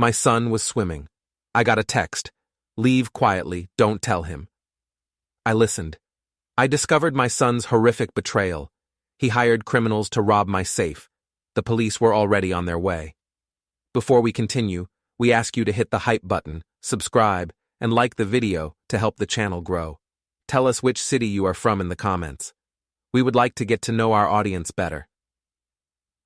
My son was swimming. I got a text. Leave quietly, don't tell him. I listened. I discovered my son's horrific betrayal. He hired criminals to rob my safe. The police were already on their way. Before we continue, we ask you to hit the hype button, subscribe, and like the video to help the channel grow. Tell us which city you are from in the comments. We would like to get to know our audience better.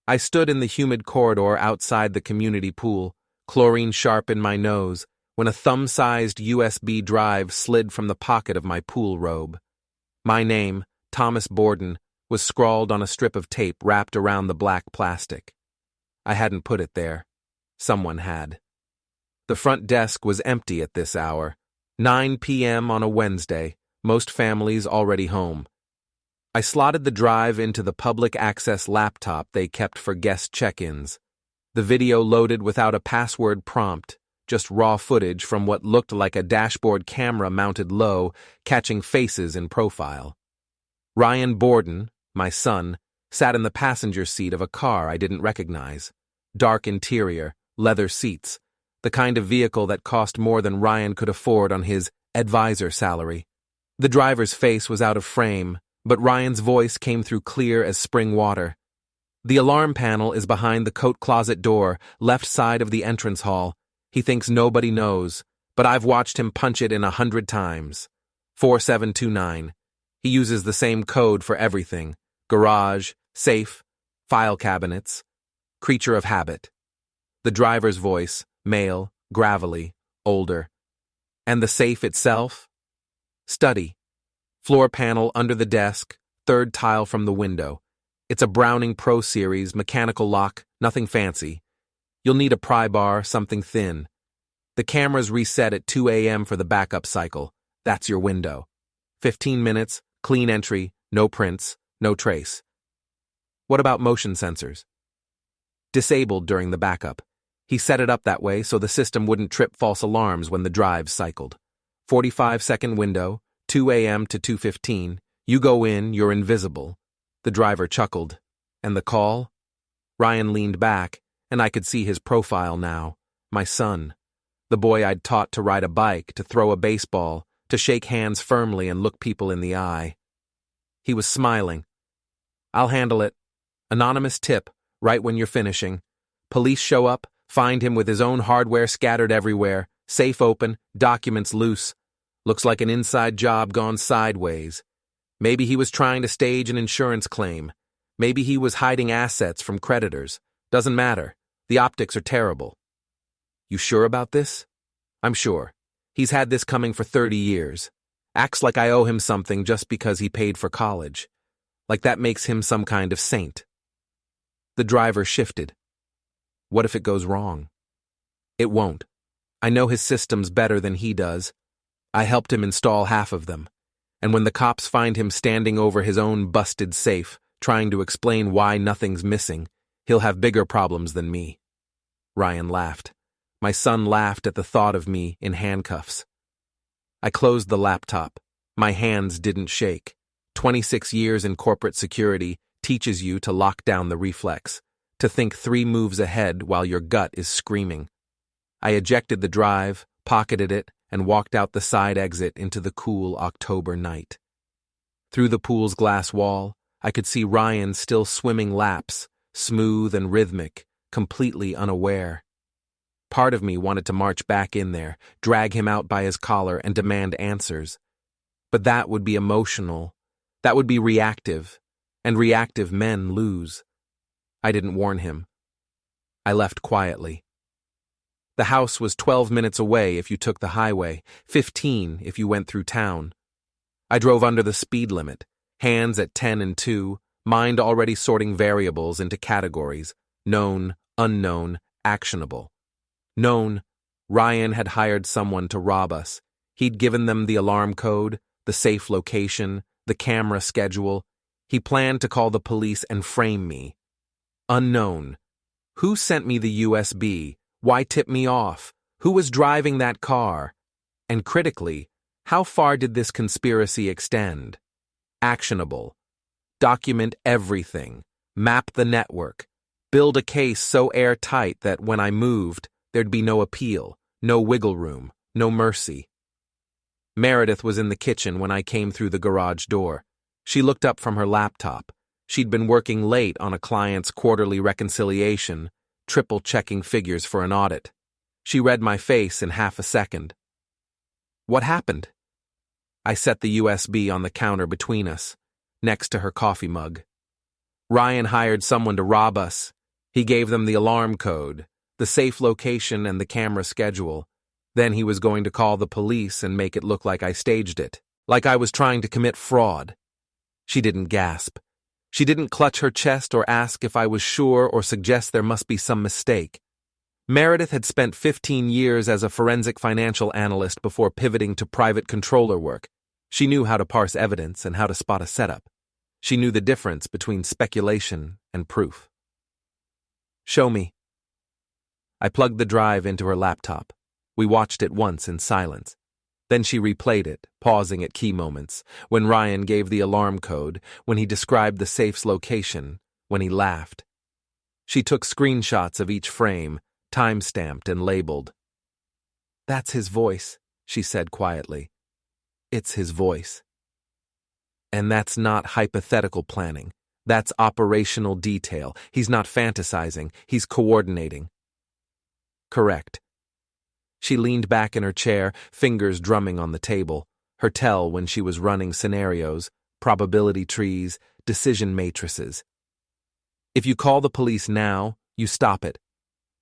I stood in the humid corridor outside the community pool, chlorine sharp in my nose, when a thumb-sized USB drive slid from the pocket of my pool robe. My name, Thomas Borden, was scrawled on a strip of tape wrapped around the black plastic. I hadn't put it there. Someone had. The front desk was empty at this hour. 9 p.m. on a Wednesday, most families already home. I slotted the drive into the public access laptop they kept for guest check-ins. The video loaded without a password prompt, just raw footage from what looked like a dashboard camera mounted low, catching faces in profile. Ryan Borden, my son, sat in the passenger seat of a car I didn't recognize. Dark interior, leather seats, the kind of vehicle that cost more than Ryan could afford on his advisor salary. The driver's face was out of frame, but Ryan's voice came through clear as spring water. The alarm panel is behind the coat closet door, left side of the entrance hall. He thinks nobody knows, but I've watched him punch it in 100 times. 4729. He uses the same code for everything. Garage, safe, file cabinets. Creature of habit. The driver's voice, male, gravelly, older. And the safe itself? Study. Floor panel under the desk, third tile from the window. It's a Browning Pro Series, mechanical lock, nothing fancy. You'll need a pry bar, something thin. The camera's reset at 2 a.m. for the backup cycle. That's your window. 15 minutes, clean entry, no prints, no trace. What about motion sensors? Disabled during the backup. He set it up that way so the system wouldn't trip false alarms when the drive cycled. 45-second window, 2 a.m. to 2:15. You go in, you're invisible. The driver chuckled. And the call? Ryan leaned back, and I could see his profile now. My son. The boy I'd taught to ride a bike, to throw a baseball, to shake hands firmly and look people in the eye. He was smiling. I'll handle it. Anonymous tip, right when you're finishing. Police show up, find him with his own hardware scattered everywhere, safe open, documents loose. Looks like an inside job gone sideways. Maybe he was trying to stage an insurance claim. Maybe he was hiding assets from creditors. Doesn't matter. The optics are terrible. You sure about this? I'm sure. He's had this coming for 30 years. Acts like I owe him something just because he paid for college. Like that makes him some kind of saint. The driver shifted. What if it goes wrong? It won't. I know his systems better than he does. I helped him install half of them. And when the cops find him standing over his own busted safe, trying to explain why nothing's missing, he'll have bigger problems than me. Ryan laughed. My son laughed at the thought of me in handcuffs. I closed the laptop. My hands didn't shake. 26 years in corporate security teaches you to lock down the reflex, to think 3 moves ahead while your gut is screaming. I ejected the drive, pocketed it, and walked out the side exit into the cool October night. Through the pool's glass wall, I could see Ryan still swimming laps, smooth and rhythmic, completely unaware. Part of me wanted to march back in there, drag him out by his collar, and demand answers. But that would be emotional. That would be reactive. And reactive men lose. I didn't warn him. I left quietly. The house was 12 minutes away if you took the highway, 15 if you went through town. I drove under the speed limit, hands at 10 and 2, mind already sorting variables into categories: known, unknown, actionable. Known, Ryan had hired someone to rob us. He'd given them the alarm code, the safe location, the camera schedule. He planned to call the police and frame me. Unknown. Who sent me the USB? Why tip me off? Who was driving that car? And critically, how far did this conspiracy extend? Actionable. Document everything. Map the network. Build a case so airtight that when I moved, There'd be no appeal, no wiggle room, no mercy. Meredith was in the kitchen when I came through the garage door. She looked up from her laptop. She'd been working late on a client's quarterly reconciliation, triple-checking figures for an audit. She read my face in half a second. What happened? I set the USB on the counter between us, next to her coffee mug. Ryan hired someone to rob us. He gave them the alarm code, the safe location, and the camera schedule. Then he was going to call the police and make it look like I staged it, like I was trying to commit fraud. She didn't gasp. She didn't clutch her chest or ask if I was sure or suggest there must be some mistake. Meredith had spent 15 years as a forensic financial analyst before pivoting to private controller work. She knew how to parse evidence and how to spot a setup. She knew the difference between speculation and proof. Show me. I plugged the drive into her laptop. We watched it once in silence. Then she replayed it, pausing at key moments, when Ryan gave the alarm code, when he described the safe's location, when he laughed. She took screenshots of each frame, time-stamped and labeled. "That's his voice," she said quietly. "It's his voice." And that's not hypothetical planning. That's operational detail. He's not fantasizing, he's coordinating. Correct. She leaned back in her chair, fingers drumming on the table, her tell when she was running scenarios, probability trees, decision matrices. If you call the police now, you stop it.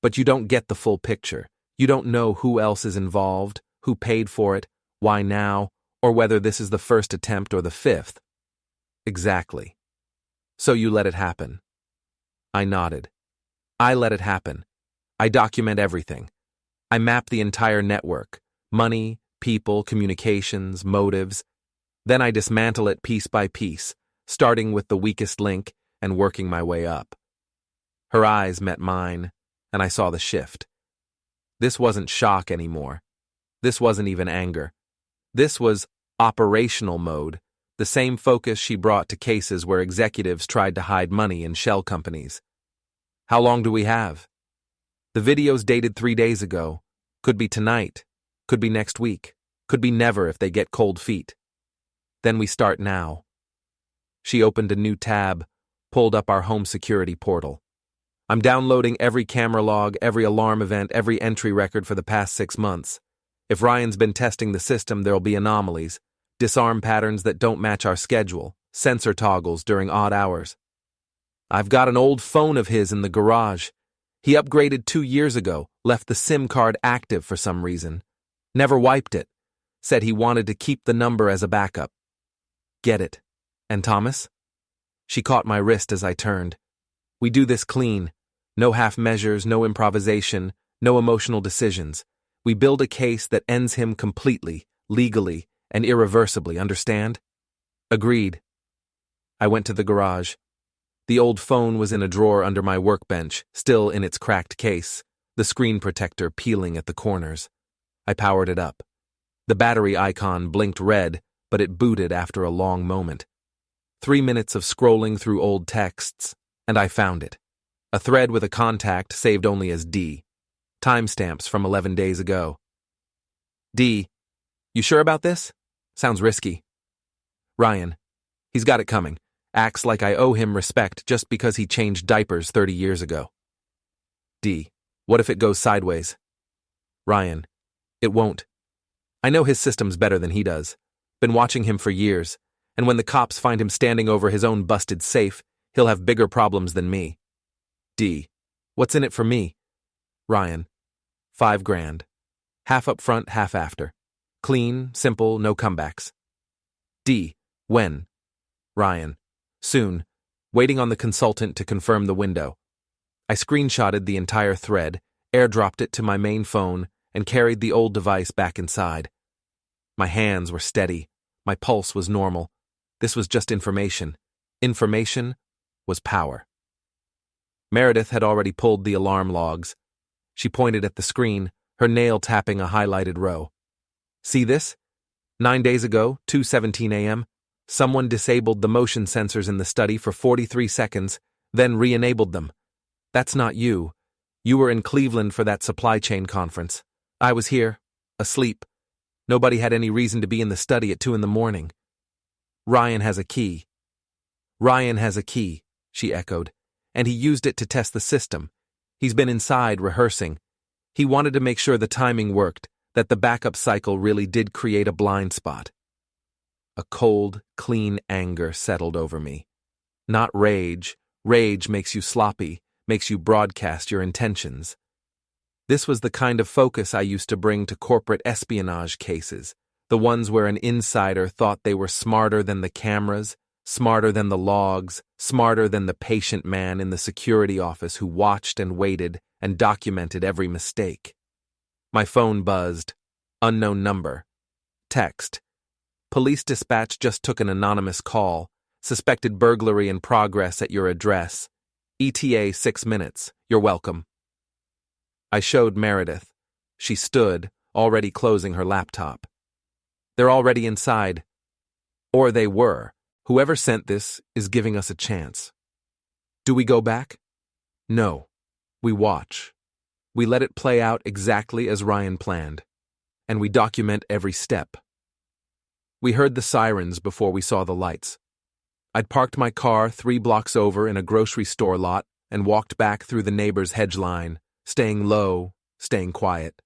But you don't get the full picture. You don't know who else is involved, who paid for it, why now, or whether this is the first attempt or the fifth. Exactly. So you let it happen. I nodded. I let it happen. I document everything. I map the entire network, money, people, communications, motives. Then I dismantle it piece by piece, starting with the weakest link and working my way up. Her eyes met mine, and I saw the shift. This wasn't shock anymore. This wasn't even anger. This was operational mode, the same focus she brought to cases where executives tried to hide money in shell companies. How long do we have? The video's dated 3 days ago. Could be tonight. Could be next week. Could be never if they get cold feet. Then we start now. She opened a new tab, pulled up our home security portal. I'm downloading every camera log, every alarm event, every entry record for the past 6 months. If Ryan's been testing the system, there'll be anomalies, disarm patterns that don't match our schedule, sensor toggles during odd hours. I've got an old phone of his in the garage. He upgraded 2 years ago, left the SIM card active for some reason. Never wiped it. Said he wanted to keep the number as a backup. Get it. And Thomas? She caught my wrist as I turned. We do this clean. No half measures, no improvisation, no emotional decisions. We build a case that ends him completely, legally, and irreversibly, understand? Agreed. I went to the garage. The old phone was in a drawer under my workbench, still in its cracked case, the screen protector peeling at the corners. I powered it up. The battery icon blinked red, but it booted after a long moment. 3 minutes of scrolling through old texts, and I found it. A thread with a contact saved only as D. Timestamps from 11 days ago. D. You sure about this? Sounds risky. Ryan. He's got it coming. Acts like I owe him respect just because he changed diapers 30 years ago. D. What if it goes sideways? Ryan. It won't. I know his systems better than he does. Been watching him for years, and when the cops find him standing over his own busted safe, he'll have bigger problems than me. D. What's in it for me? Ryan. $5 grand. Half up front, half after. Clean, simple, no comebacks. D. When? Ryan. Soon. Waiting on the consultant to confirm the window. I screenshotted the entire thread, airdropped it to my main phone, and carried the old device back inside. My hands were steady. My pulse was normal. This was just information. Information was power. Meredith had already pulled the alarm logs. She pointed at the screen, her nail tapping a highlighted row. See this? 9 days ago, 2:17 a.m., someone disabled the motion sensors in the study for 43 seconds, then re-enabled them. That's not you. You were in Cleveland for that supply chain conference. I was here, asleep. Nobody had any reason to be in the study at 2 in the morning. Ryan has a key. Ryan has a key, she echoed, and he used it to test the system. He's been inside rehearsing. He wanted to make sure the timing worked, that the backup cycle really did create a blind spot. A cold, clean anger settled over me. Not rage. Rage makes you sloppy, makes you broadcast your intentions. This was the kind of focus I used to bring to corporate espionage cases, the ones where an insider thought they were smarter than the cameras, smarter than the logs, smarter than the patient man in the security office who watched and waited and documented every mistake. My phone buzzed. Unknown number. Text. Police dispatch just took an anonymous call. Suspected burglary in progress at your address. ETA 6 minutes. You're welcome. I showed Meredith. She stood, already closing her laptop. They're already inside. Or they were. Whoever sent this is giving us a chance. Do we go back? No. We watch. We let it play out exactly as Ryan planned. And we document every step. We heard the sirens before we saw the lights. I'd parked my car 3 blocks over in a grocery store lot and walked back through the neighbor's hedge line, staying low, staying quiet.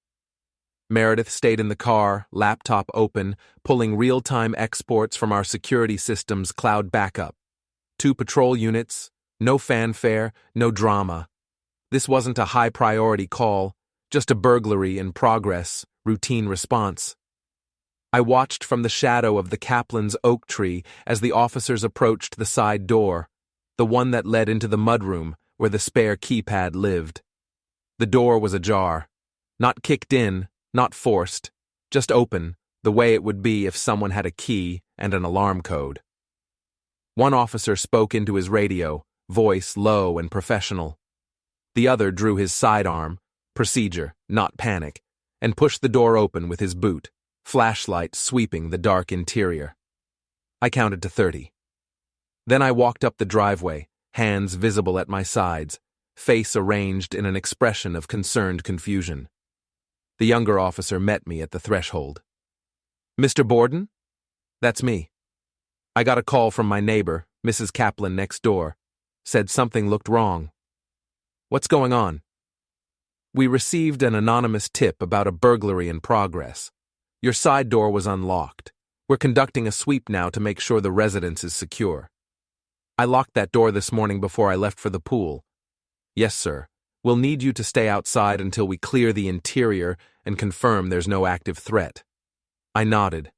Meredith stayed in the car, laptop open, pulling real-time exports from our security system's cloud backup. 2 patrol units, no fanfare, no drama. This wasn't a high-priority call, just a burglary in progress, routine response. I watched from the shadow of the Kaplan's oak tree as the officers approached the side door, the one that led into the mudroom where the spare keypad lived. The door was ajar, not kicked in, not forced, just open, the way it would be if someone had a key and an alarm code. One officer spoke into his radio, voice low and professional. The other drew his sidearm, procedure, not panic, and pushed the door open with his boot, flashlight sweeping the dark interior. I counted to 30. Then I walked up the driveway, hands visible at my sides, face arranged in an expression of concerned confusion. The younger officer met me at the threshold. Mr. Borden? That's me. I got a call from my neighbor, Mrs. Kaplan next door. Said something looked wrong. What's going on? We received an anonymous tip about a burglary in progress. Your side door was unlocked. We're conducting a sweep now to make sure the residence is secure. I locked that door this morning before I left for the pool. Yes, sir. We'll need you to stay outside until we clear the interior and confirm there's no active threat. I nodded.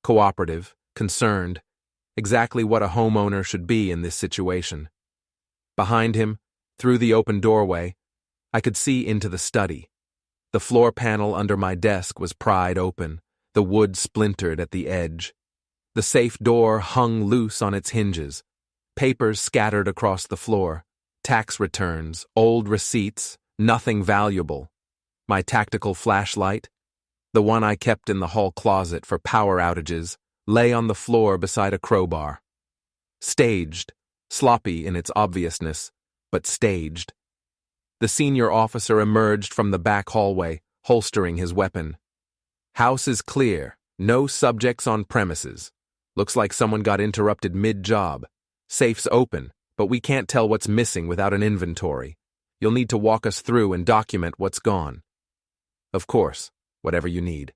Cooperative, concerned. Exactly what a homeowner should be in this situation. Behind him, through the open doorway, I could see into the study. The floor panel under my desk was pried open, the wood splintered at the edge. The safe door hung loose on its hinges. Papers scattered across the floor. Tax returns, old receipts, nothing valuable. My tactical flashlight, the one I kept in the hall closet for power outages, lay on the floor beside a crowbar. Staged, sloppy in its obviousness, but staged. The senior officer emerged from the back hallway, holstering his weapon. House is clear, no subjects on premises. Looks like someone got interrupted mid-job. Safe's open, but we can't tell what's missing without an inventory. You'll need to walk us through and document what's gone. Of course, whatever you need.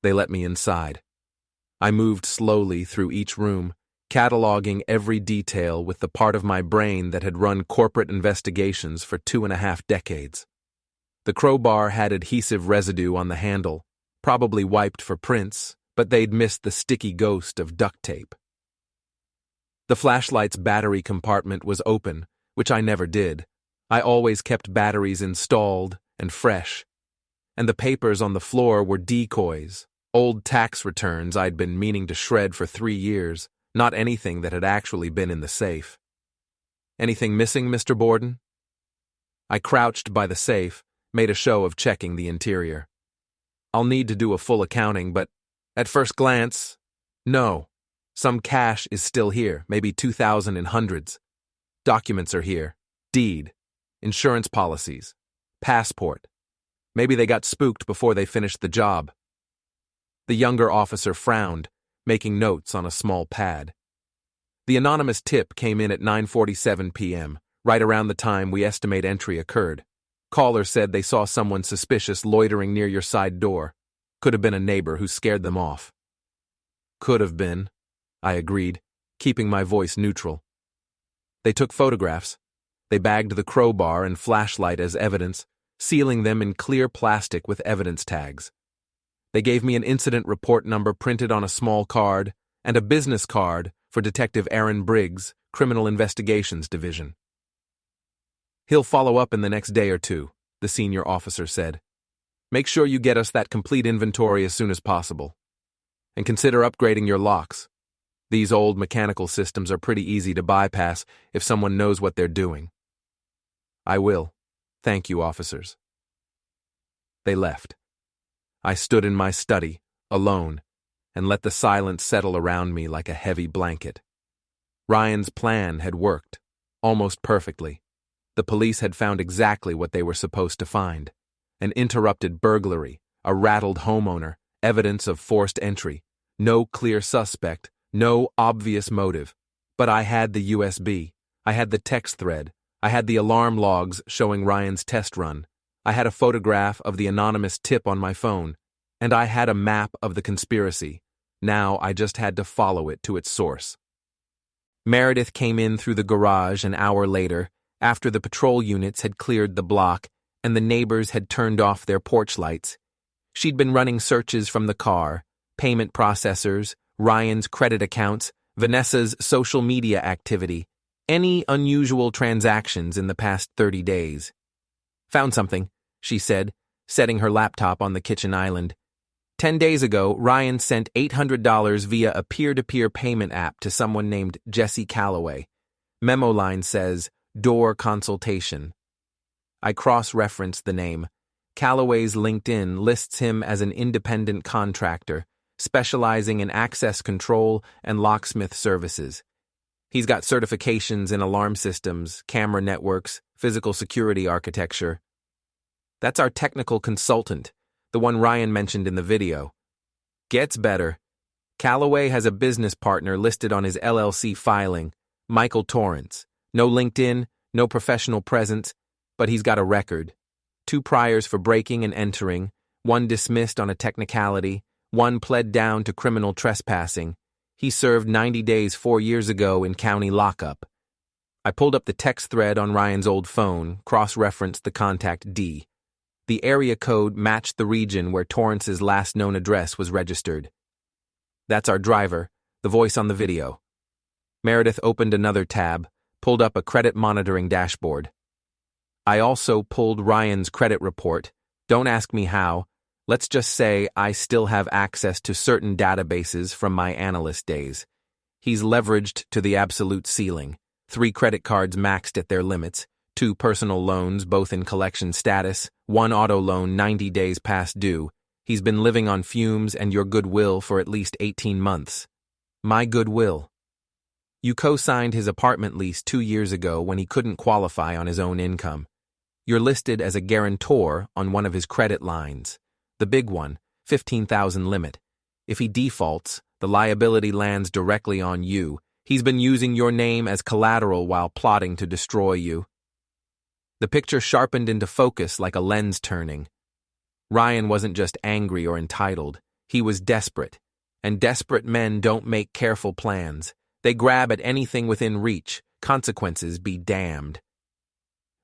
They let me inside. I moved slowly through each room, cataloging every detail with the part of my brain that had run corporate investigations for 2.5 decades. The crowbar had adhesive residue on the handle, probably wiped for prints, but they'd missed the sticky ghost of duct tape. The flashlight's battery compartment was open, which I never did. I always kept batteries installed and fresh. And the papers on the floor were decoys, old tax returns I'd been meaning to shred for 3 years, not anything that had actually been in the safe. Anything missing, Mr. Borden? I crouched by the safe, made a show of checking the interior. I'll need to do a full accounting, but at first glance, no. Some cash is still here, maybe 2,000 in hundreds. Documents are here. Deed. insurance policies, passport. Maybe they got spooked before they finished the job. The younger officer frowned, making notes on a small pad. The anonymous tip came in at 9:47 p.m., right around the time we estimate entry occurred. Caller said they saw someone suspicious loitering near your side door. Could have been a neighbor who scared them off. Could have been, I agreed, keeping my voice neutral. They took photographs. They bagged the crowbar and flashlight as evidence, sealing them in clear plastic with evidence tags. They gave me an incident report number printed on a small card and a business card for Detective Aaron Briggs, Criminal Investigations Division. He'll follow up in the next day or two, the senior officer said. Make sure you get us that complete inventory as soon as possible. And consider upgrading your locks. These old mechanical systems are pretty easy to bypass if someone knows what they're doing. I will. Thank you, officers. They left. I stood in my study, alone, and let the silence settle around me like a heavy blanket. Ryan's plan had worked, almost perfectly. The police had found exactly what they were supposed to find. An interrupted burglary, a rattled homeowner, evidence of forced entry, no clear suspect, no obvious motive. But I had the USB, I had the text thread, I had the alarm logs showing Ryan's test run, I had a photograph of the anonymous tip on my phone, and I had a map of the conspiracy. Now I just had to follow it to its source. Meredith came in through the garage an hour later, after the patrol units had cleared the block and the neighbors had turned off their porch lights. She'd been running searches from the car, payment processors, Ryan's credit accounts, Vanessa's social media activity, any unusual transactions in the past 30 days. Found something, she said, setting her laptop on the kitchen island. 10 days ago, Ryan sent $800 via a peer-to-peer payment app to someone named Jesse Calloway. Memo line says, door consultation. I cross-referenced the name. Calloway's LinkedIn lists him as an independent contractor, specializing in access control and locksmith services. He's got certifications in alarm systems, camera networks, physical security architecture. That's our technical consultant, the one Ryan mentioned in the video. Gets better. Calloway has a business partner listed on his LLC filing, Michael Torrance. No LinkedIn, no professional presence, but he's got a record. 2 priors for breaking and entering, 1 dismissed on a technicality, 1 pled down to criminal trespassing. He served 90 days 4 years ago in county lockup. I pulled up the text thread on Ryan's old phone, cross-referenced the contact D. The area code matched the region where Torrance's last known address was registered. That's our driver, the voice on the video. Meredith opened another tab, pulled up a credit monitoring dashboard. I also pulled Ryan's credit report. Don't ask me how. Let's just say I still have access to certain databases from my analyst days. He's leveraged to the absolute ceiling. 3 credit cards maxed at their limits, 2 personal loans both in collection status, 1 auto loan 90 days past due. He's been living on fumes and your goodwill for at least 18 months. My goodwill. You co-signed his apartment lease 2 years ago when he couldn't qualify on his own income. You're listed as a guarantor on one of his credit lines. The big one, $15,000 limit. If he defaults, the liability lands directly on you. He's been using your name as collateral while plotting to destroy you. The picture sharpened into focus like a lens turning. Ryan wasn't just angry or entitled. He was desperate. And desperate men don't make careful plans. They grab at anything within reach. Consequences be damned.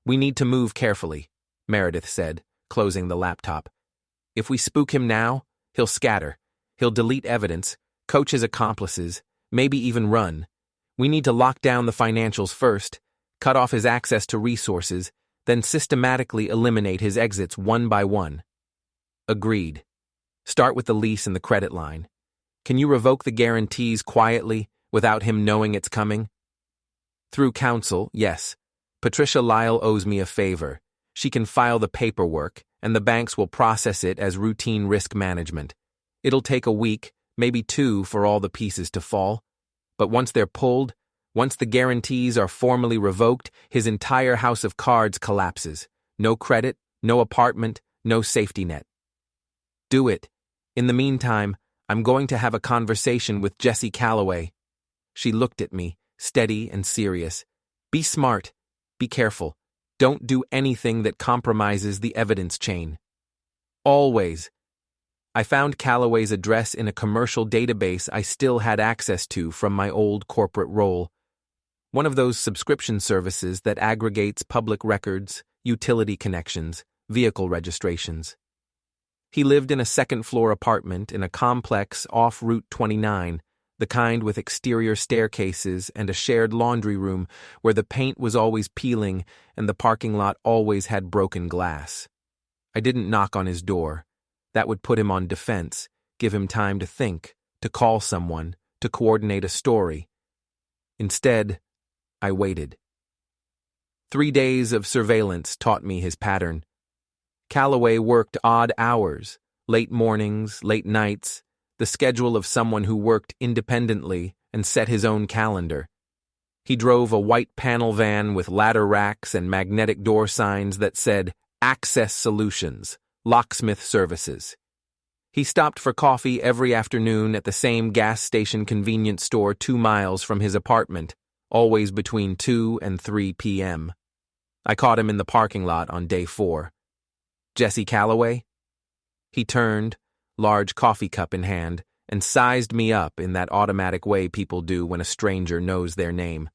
We need to move carefully, Meredith said, closing the laptop. If we spook him now, he'll scatter. He'll delete evidence, coach his accomplices, maybe even run. We need to lock down the financials first, cut off his access to resources, then systematically eliminate his exits one by one. Agreed. Start with the lease and the credit line. Can you revoke the guarantees quietly, without him knowing it's coming? Through counsel, yes. Patricia Lyle owes me a favor. She can file the paperwork, and the banks will process it as routine risk management. It'll take a week, maybe 2 for all the pieces to fall. But once they're pulled, Once the guarantees are formally revoked, his entire house of cards collapses. No credit, no apartment, no safety net. Do it. In the meantime, I'm going to have a conversation with Jessie Calloway. She looked at me, steady and serious. Be smart. Be careful. Don't do anything that compromises the evidence chain. Always. I found Calloway's address in a commercial database I still had access to from my old corporate role. One of those subscription services that aggregates public records, utility connections, vehicle registrations. He lived in a second-floor apartment in a complex off Route 29, the kind with exterior staircases and a shared laundry room where the paint was always peeling and the parking lot always had broken glass. I didn't knock on his door. That would put him on defense, give him time to think, to call someone, to coordinate a story. Instead, I waited. 3 days of surveillance taught me his pattern. Calloway worked odd hours, late mornings, late nights, the schedule of someone who worked independently and set his own calendar. He drove a white panel van with ladder racks and magnetic door signs that said, Access Solutions, Locksmith Services. He stopped for coffee every afternoon at the same gas station convenience store 2 miles from his apartment, always between 2 and 3 p.m. I caught him in the parking lot on day 4. Jessie Calloway? He turned, large coffee cup in hand, and sized me up in that automatic way people do when a stranger knows their name.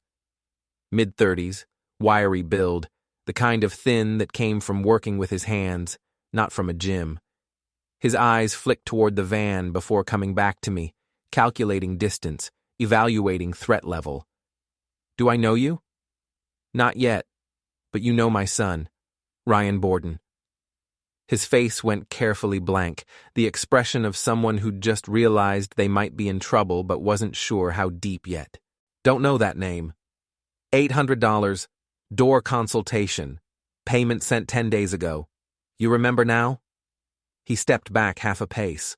Mid-30s, wiry build, the kind of thin that came from working with his hands, not from a gym. His eyes flicked toward the van before coming back to me, calculating distance, evaluating threat level. Do I know you? Not yet, but you know my son, Ryan Borden. His face went carefully blank, the expression of someone who'd just realized they might be in trouble but wasn't sure how deep yet. Don't know that name. $800, door consultation, payment sent 10 days ago. You remember now? He stepped back half a pace.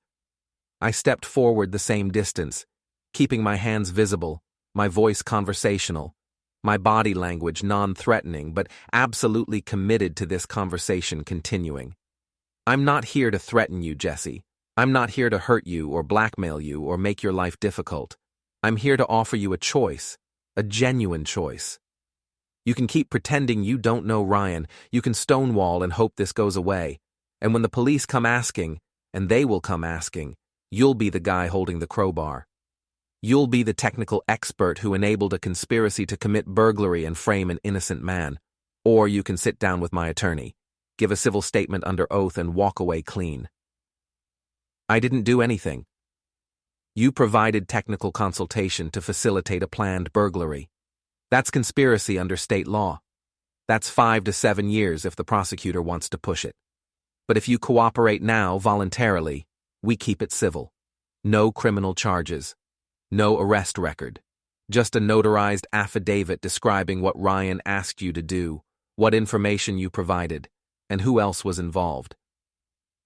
I stepped forward the same distance, keeping my hands visible, my voice conversational, my body language non-threatening but absolutely committed to this conversation continuing. I'm not here to threaten you, Jessie. I'm not here to hurt you or blackmail you or make your life difficult. I'm here to offer you a choice, a genuine choice. You can keep pretending you don't know Ryan. You can stonewall and hope this goes away. And when the police come asking, and they will come asking, you'll be the guy holding the crowbar. You'll be the technical expert who enabled a conspiracy to commit burglary and frame an innocent man. Or you can sit down with my attorney, give a civil statement under oath, and walk away clean. I didn't do anything. You provided technical consultation to facilitate a planned burglary. That's conspiracy under state law. That's 5 to 7 years if the prosecutor wants to push it. But if you cooperate now voluntarily, we keep it civil. No criminal charges. No arrest record. Just a notarized affidavit describing what Ryan asked you to do, what information you provided, and who else was involved.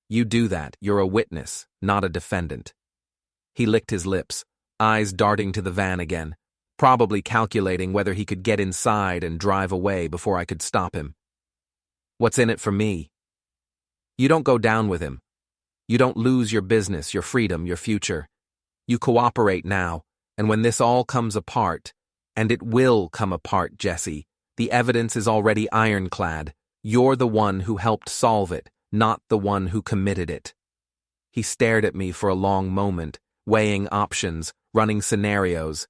You do that, you're a witness, not a defendant. He licked his lips, eyes darting to the van again, probably calculating whether he could get inside and drive away before I could stop him. What's in it for me? You don't go down with him. You don't lose your business, your freedom, your future. You cooperate now, and when this all comes apart, and it will come apart, Jessie, the evidence is already ironclad. You're the one who helped solve it, not the one who committed it. He stared at me for a long moment, weighing options, running scenarios.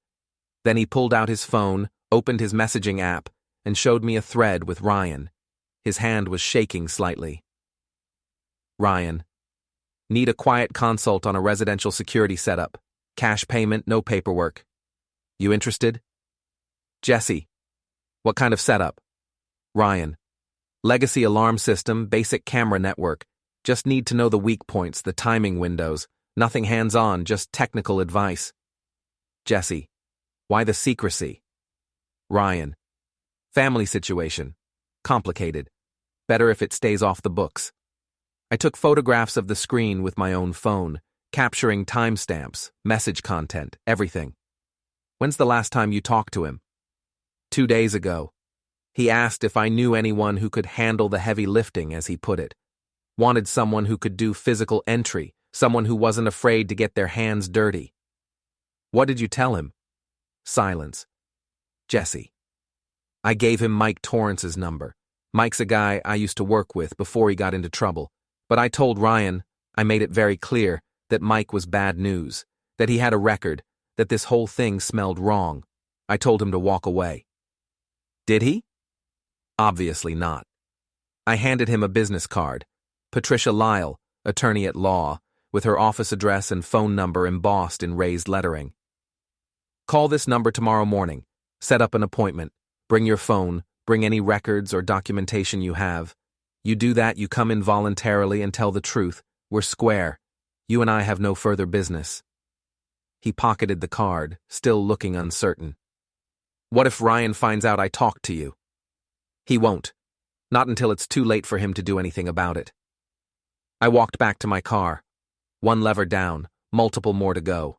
Then he pulled out his phone, opened his messaging app, and showed me a thread with Ryan. His hand was shaking slightly. Ryan. Need a quiet consult on a residential security setup. Cash payment, no paperwork. You interested? Jessie. What kind of setup? Ryan. Legacy alarm system, basic camera network. Just need to know the weak points, the timing windows. Nothing hands-on, just technical advice. Jessie. Why the secrecy? Ryan. Family situation. Complicated. Better if it stays off the books. I took photographs of the screen with my own phone, capturing timestamps, message content, everything. When's the last time you talked to him? 2 days ago. He asked if I knew anyone who could handle the heavy lifting, as he put it. Wanted someone who could do physical entry, someone who wasn't afraid to get their hands dirty. What did you tell him? Silence. Jesse. I gave him Mike Torrance's number. Mike's a guy I used to work with before he got into trouble. But I told Ryan, I made it very clear, that Mike was bad news, that he had a record, that this whole thing smelled wrong. I told him to walk away. Did he? Obviously not. I handed him a business card. Patricia Lyle, attorney at law, with her office address and phone number embossed in raised lettering. Call this number tomorrow morning. Set up an appointment. Bring your phone. Bring any records or documentation you have. You do that, you come in voluntarily and tell the truth. We're square. You and I have no further business. He pocketed the card, still looking uncertain. What if Ryan finds out I talked to you? He won't. Not until it's too late for him to do anything about it. I walked back to my car. One lever down, multiple more to go.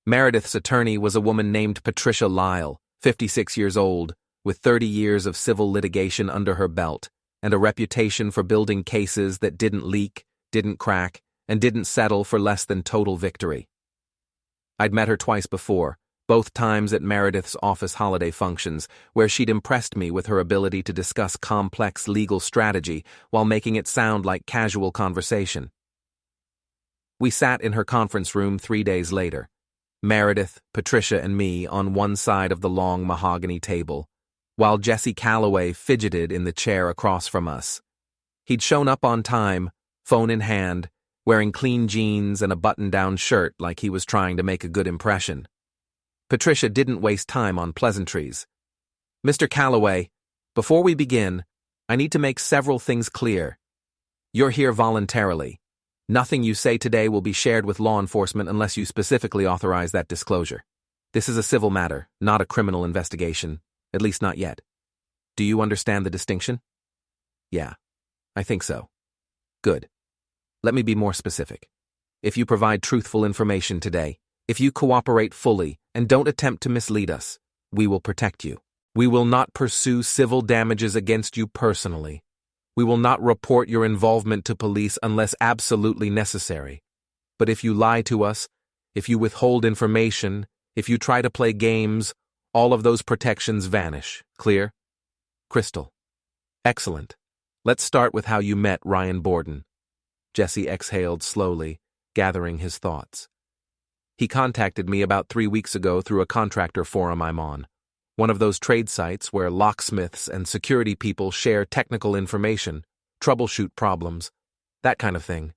Meredith's attorney was a woman named Patricia Lyle, 56 years old, with 30 years of civil litigation under her belt, and a reputation for building cases that didn't leak, didn't crack, and didn't settle for less than total victory. I'd met her twice before, both times at Meredith's office holiday functions, where she'd impressed me with her ability to discuss complex legal strategy while making it sound like casual conversation. We sat in her conference room 3 days later. Meredith, Patricia, and me on one side of the long mahogany table, while Jesse Calloway fidgeted in the chair across from us. He'd shown up on time, phone in hand, wearing clean jeans and a button-down shirt like he was trying to make a good impression. Patricia didn't waste time on pleasantries. Mr. Calloway, before we begin, I need to make several things clear. You're here voluntarily. Nothing you say today will be shared with law enforcement unless you specifically authorize that disclosure. This is a civil matter, not a criminal investigation, at least not yet. Do you understand the distinction? Yeah, I think so. Good. Let me be more specific. If you provide truthful information today, if you cooperate fully and don't attempt to mislead us, we will protect you. We will not pursue civil damages against you personally. We will not report your involvement to police unless absolutely necessary. But if you lie to us, if you withhold information, if you try to play games, all of those protections vanish. Clear? Crystal. Excellent. Let's start with how you met Ryan Borden. Jesse exhaled slowly, gathering his thoughts. He contacted me about 3 weeks ago through a contractor forum I'm on, one of those trade sites where locksmiths and security people share technical information, troubleshoot problems, that kind of thing.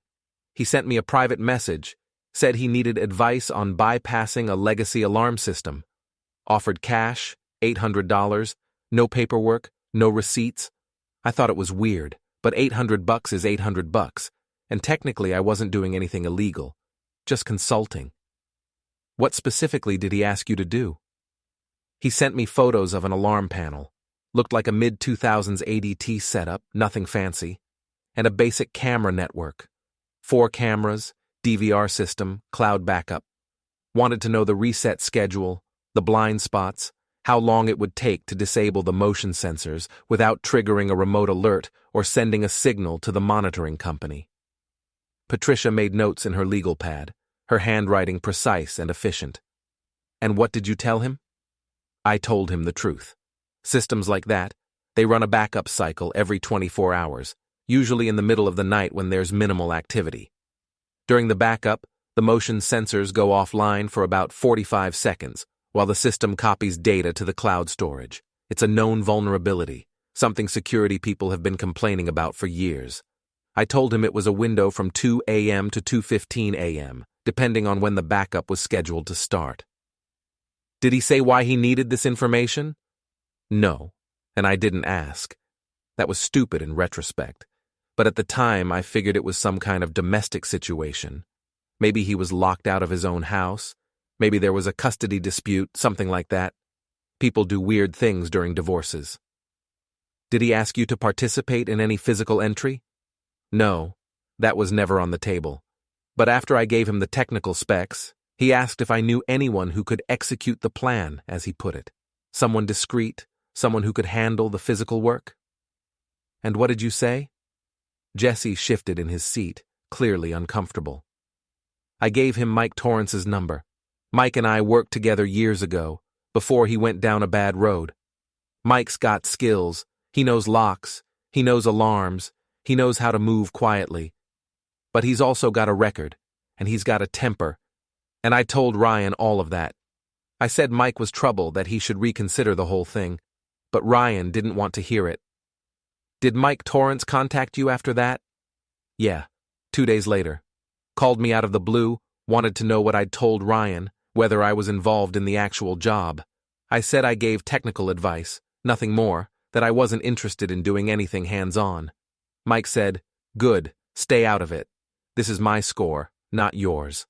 He sent me a private message, said he needed advice on bypassing a legacy alarm system. Offered cash, $800, no paperwork, no receipts. I thought it was weird, but $800 is $800, and technically I wasn't doing anything illegal, just consulting. What specifically did he ask you to do? He sent me photos of an alarm panel. Looked like a mid-2000s ADT setup, nothing fancy, and a basic camera network. 4 cameras, DVR system, cloud backup. Wanted to know the reset schedule, the blind spots, how long it would take to disable the motion sensors without triggering a remote alert or sending a signal to the monitoring company. Patricia made notes in her legal pad, her handwriting precise and efficient. And what did you tell him? I told him the truth. Systems like that, they run a backup cycle every 24 hours, usually in the middle of the night when there's minimal activity. During the backup, the motion sensors go offline for about 45 seconds, while the system copies data to the cloud storage. It's a known vulnerability, something security people have been complaining about for years. I told him it was a window from 2 a.m. to 2:15 a.m., depending on when the backup was scheduled to start. Did he say why he needed this information? No, and I didn't ask. That was stupid in retrospect, but at the time I figured it was some kind of domestic situation. Maybe he was locked out of his own house. Maybe there was a custody dispute, something like that. People do weird things during divorces. Did he ask you to participate in any physical entry? No, that was never on the table. But after I gave him the technical specs, he asked if I knew anyone who could execute the plan, as he put it. Someone discreet, Someone who could handle the physical work? And what did you say? Jesse shifted in his seat, clearly uncomfortable. I gave him Mike Torrance's number. Mike and I worked together years ago, before he went down a bad road. Mike's got skills. He knows locks. He knows alarms. He knows how to move quietly. But he's also got a record, and he's got a temper. And I told Ryan all of that. I said Mike was trouble, that he should reconsider the whole thing. But Ryan didn't want to hear it. Did Mike Torrance contact you after that? Yeah, 2 days later. Called me out of the blue, wanted to know what I'd told Ryan, whether I was involved in the actual job. I said I gave technical advice, nothing more, that I wasn't interested in doing anything hands-on. Mike said, "Good, stay out of it. This is my score, not yours."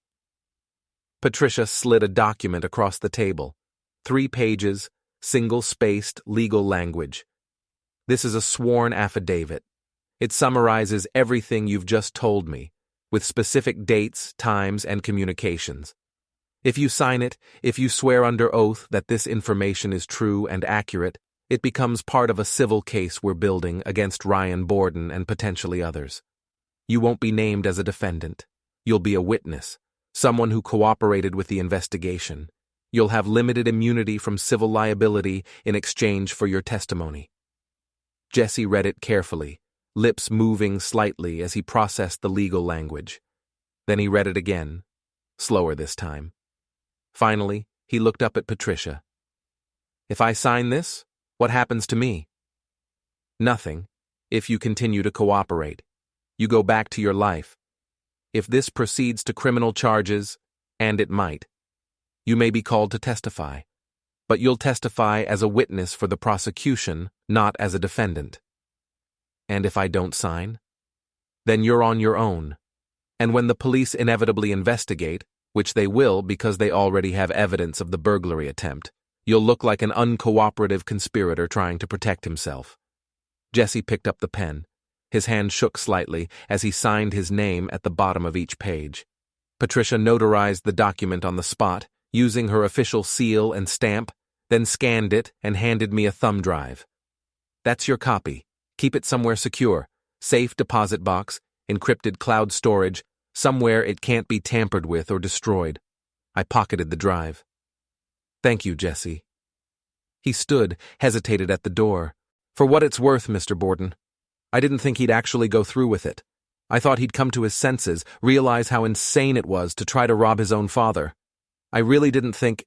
Patricia slid a document across the table. 3 pages, single-spaced legal language. This is a sworn affidavit. It summarizes everything you've just told me, with specific dates, times, and communications. If you sign it, if you swear under oath that this information is true and accurate, it becomes part of a civil case we're building against Ryan Borden and potentially others. You won't be named as a defendant. You'll be a witness, someone who cooperated with the investigation. You'll have limited immunity from civil liability in exchange for your testimony. Jesse read it carefully, lips moving slightly as he processed the legal language. Then he read it again, slower this time. Finally, he looked up at Patricia. If I sign this, what happens to me? Nothing, if you continue to cooperate. You go back to your life. If this proceeds to criminal charges, and it might, you may be called to testify. But you'll testify as a witness for the prosecution, not as a defendant. And if I don't sign? Then you're on your own. And when the police inevitably investigate, which they will because they already have evidence of the burglary attempt, you'll look like an uncooperative conspirator trying to protect himself. Jesse picked up the pen. His hand shook slightly as he signed his name at the bottom of each page. Patricia notarized the document on the spot, using her official seal and stamp, then scanned it and handed me a thumb drive. That's your copy. Keep it somewhere secure. Safe deposit box, encrypted cloud storage, somewhere it can't be tampered with or destroyed. I pocketed the drive. Thank you, Jesse. He stood, hesitated at the door. For what it's worth, Mr. Borden. I didn't think he'd actually go through with it. I thought he'd come to his senses, realize how insane it was to try to rob his own father. I really didn't think...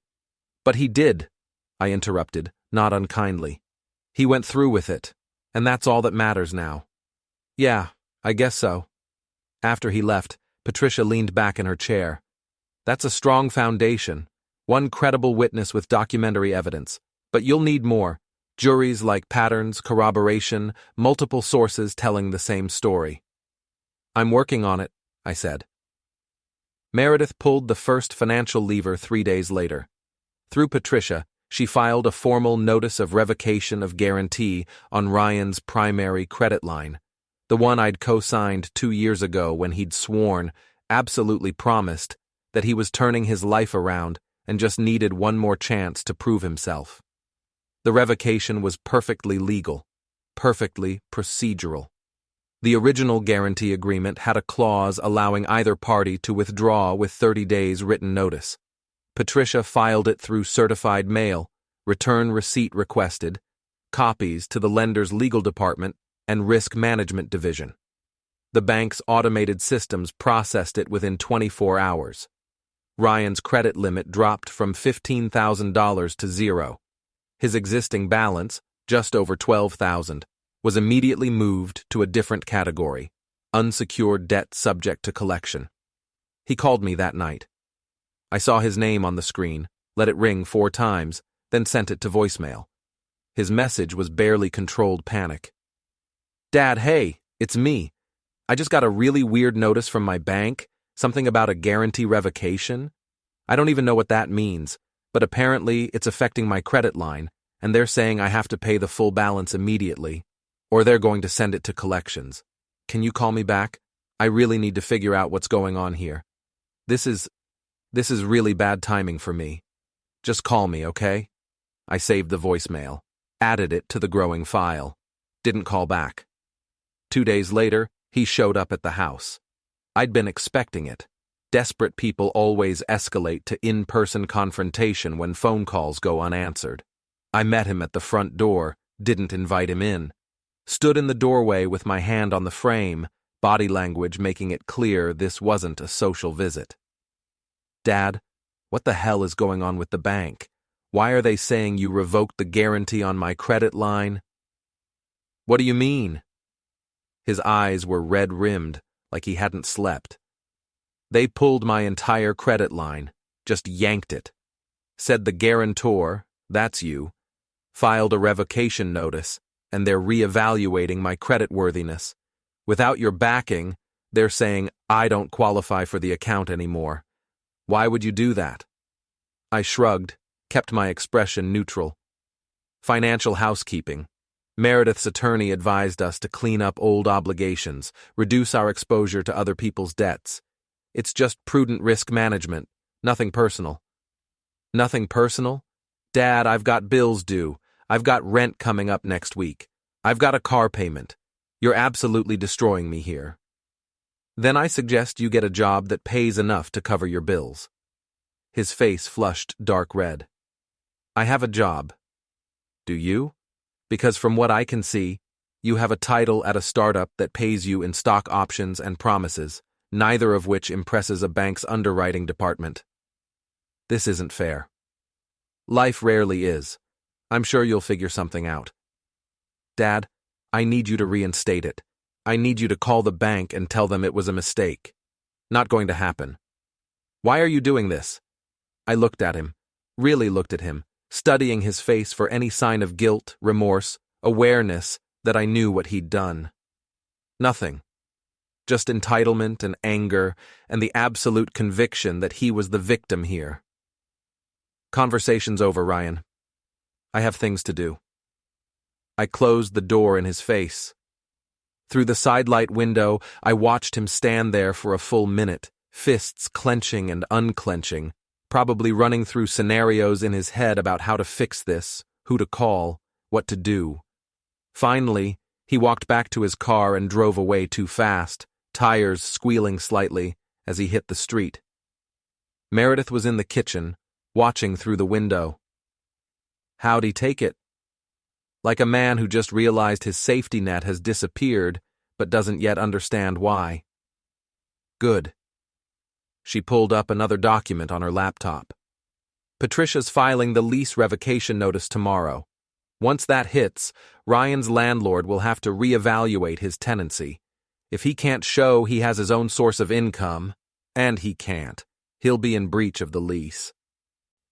But he did, I interrupted, not unkindly. He went through with it, and that's all that matters now. Yeah, I guess so. After he left, Patricia leaned back in her chair. That's a strong foundation. One credible witness with documentary evidence. But you'll need more. Juries like patterns, corroboration, multiple sources telling the same story. I'm working on it, I said. Meredith pulled the first financial lever 3 days later. Through Patricia, she filed a formal notice of revocation of guarantee on Ryan's primary credit line, the one I'd co-signed 2 years ago when he'd sworn, absolutely promised, that he was turning his life around and just needed one more chance to prove himself. The revocation was perfectly legal, perfectly procedural. The original guarantee agreement had a clause allowing either party to withdraw with 30 days written notice. Patricia filed it through certified mail, return receipt requested, copies to the lender's legal department and risk management division. The bank's automated systems processed it within 24 hours. Ryan's credit limit dropped from $15,000 to zero. His existing balance, just over $12,000, was immediately moved to a different category, unsecured debt subject to collection. He called me that night. I saw his name on the screen, let it ring 4 times, then sent it to voicemail. His message was barely controlled panic. Dad, hey, it's me. I just got a really weird notice from my bank, something about a guarantee revocation. I don't even know what that means, but apparently it's affecting my credit line, and they're saying I have to pay the full balance immediately, or they're going to send it to collections. Can you call me back? I really need to figure out what's going on here. This is really bad timing for me. Just call me, okay? I saved the voicemail. Added it to the growing file. Didn't call back. 2 days later, he showed up at the house. I'd been expecting it. Desperate people always escalate to in-person confrontation when phone calls go unanswered. I met him at the front door, didn't invite him in. Stood in the doorway with my hand on the frame, body language making it clear this wasn't a social visit. Dad, what the hell is going on with the bank? Why are they saying you revoked the guarantee on my credit line? What do you mean? His eyes were red-rimmed, like he hadn't slept. They pulled my entire credit line, just yanked it. Said the guarantor, that's you, filed a revocation notice, and they're reevaluating my creditworthiness. Without your backing, they're saying I don't qualify for the account anymore. Why would you do that? I shrugged, kept my expression neutral. Financial housekeeping. Meredith's attorney advised us to clean up old obligations, reduce our exposure to other people's debts. It's just prudent risk management, nothing personal. Nothing personal? Dad, I've got bills due. I've got rent coming up next week. I've got a car payment. You're absolutely destroying me here. Then I suggest you get a job that pays enough to cover your bills. His face flushed dark red. I have a job. Do you? Because from what I can see, you have a title at a startup that pays you in stock options and promises, neither of which impresses a bank's underwriting department. This isn't fair. Life rarely is. I'm sure you'll figure something out. Dad, I need you to reinstate it. I need you to call the bank and tell them it was a mistake. Not going to happen. Why are you doing this? I looked at him, really looked at him, studying his face for any sign of guilt, remorse, awareness that I knew what he'd done. Nothing. Just entitlement and anger and the absolute conviction that he was the victim here. Conversation's over, Ryan. I have things to do. I closed the door in his face. Through the sidelight window, I watched him stand there for a full minute, fists clenching and unclenching, probably running through scenarios in his head about how to fix this, who to call, what to do. Finally, he walked back to his car and drove away too fast, tires squealing slightly as he hit the street. Meredith was in the kitchen, watching through the window. How'd he take it? Like a man who just realized his safety net has disappeared, but doesn't yet understand why. Good. She pulled up another document on her laptop. Patricia's filing the lease revocation notice tomorrow. Once that hits, Ryan's landlord will have to reevaluate his tenancy. If he can't show he has his own source of income, and he can't, he'll be in breach of the lease.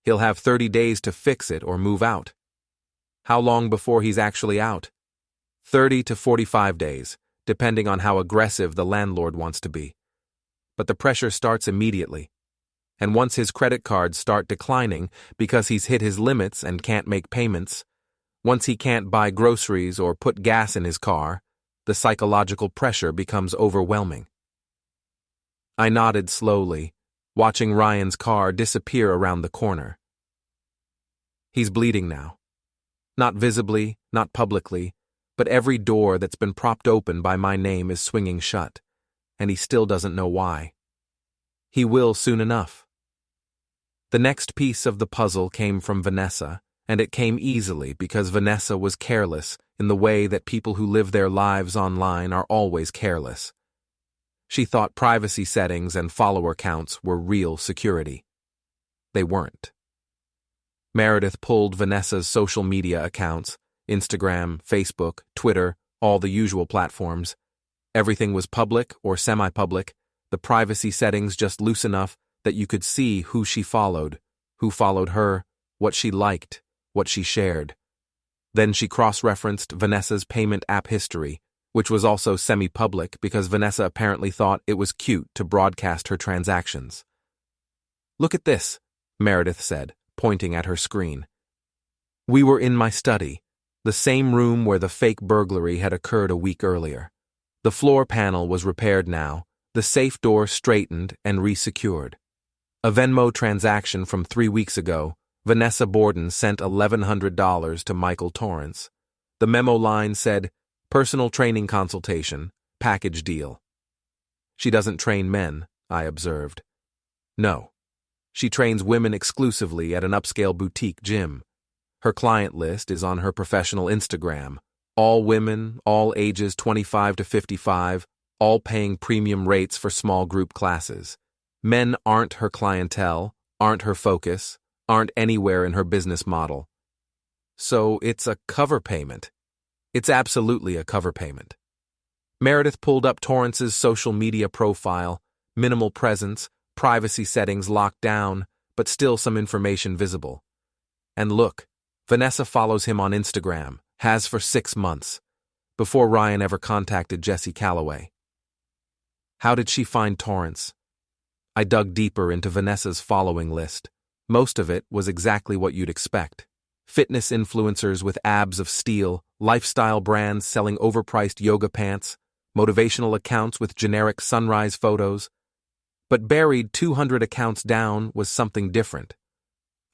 He'll have 30 days to fix it or move out. How long before he's actually out? 30 to 45 days, depending on how aggressive the landlord wants to be. But the pressure starts immediately. And once his credit cards start declining because he's hit his limits and can't make payments, once he can't buy groceries or put gas in his car, the psychological pressure becomes overwhelming. I nodded slowly, watching Ryan's car disappear around the corner. He's bleeding now. Not visibly, not publicly, but every door that's been propped open by my name is swinging shut, and he still doesn't know why. He will soon enough. The next piece of the puzzle came from Vanessa, and it came easily because Vanessa was careless in the way that people who live their lives online are always careless. She thought privacy settings and follower counts were real security. They weren't. Meredith pulled Vanessa's social media accounts, Instagram, Facebook, Twitter, all the usual platforms. Everything was public or semi-public, the privacy settings just loose enough that you could see who she followed, who followed her, what she liked, what she shared. Then she cross-referenced Vanessa's payment app history, which was also semi-public because Vanessa apparently thought it was cute to broadcast her transactions. "Look at this," Meredith said, pointing at her screen. We were in my study, the same room where the fake burglary had occurred a week earlier. The floor panel was repaired now, the safe door straightened and resecured. A Venmo transaction from 3 weeks ago, Vanessa Borden sent $1,100 to Michael Torrance. The memo line said, "Personal training consultation, package deal." She doesn't train men, I observed. No. She trains women exclusively at an upscale boutique gym. Her client list is on her professional Instagram. All women, all ages 25 to 55, all paying premium rates for small group classes. Men aren't her clientele, aren't her focus, aren't anywhere in her business model. So it's a cover payment. It's absolutely a cover payment. Meredith pulled up Torrance's social media profile, minimal presence, privacy settings locked down, but still some information visible. And look, Vanessa follows him on Instagram, has for 6 months, before Ryan ever contacted Jesse Calloway. How did she find Torrance? I dug deeper into Vanessa's following list. Most of it was exactly what you'd expect. Fitness influencers with abs of steel, lifestyle brands selling overpriced yoga pants, motivational accounts with generic sunrise photos. But buried 200 accounts down was something different.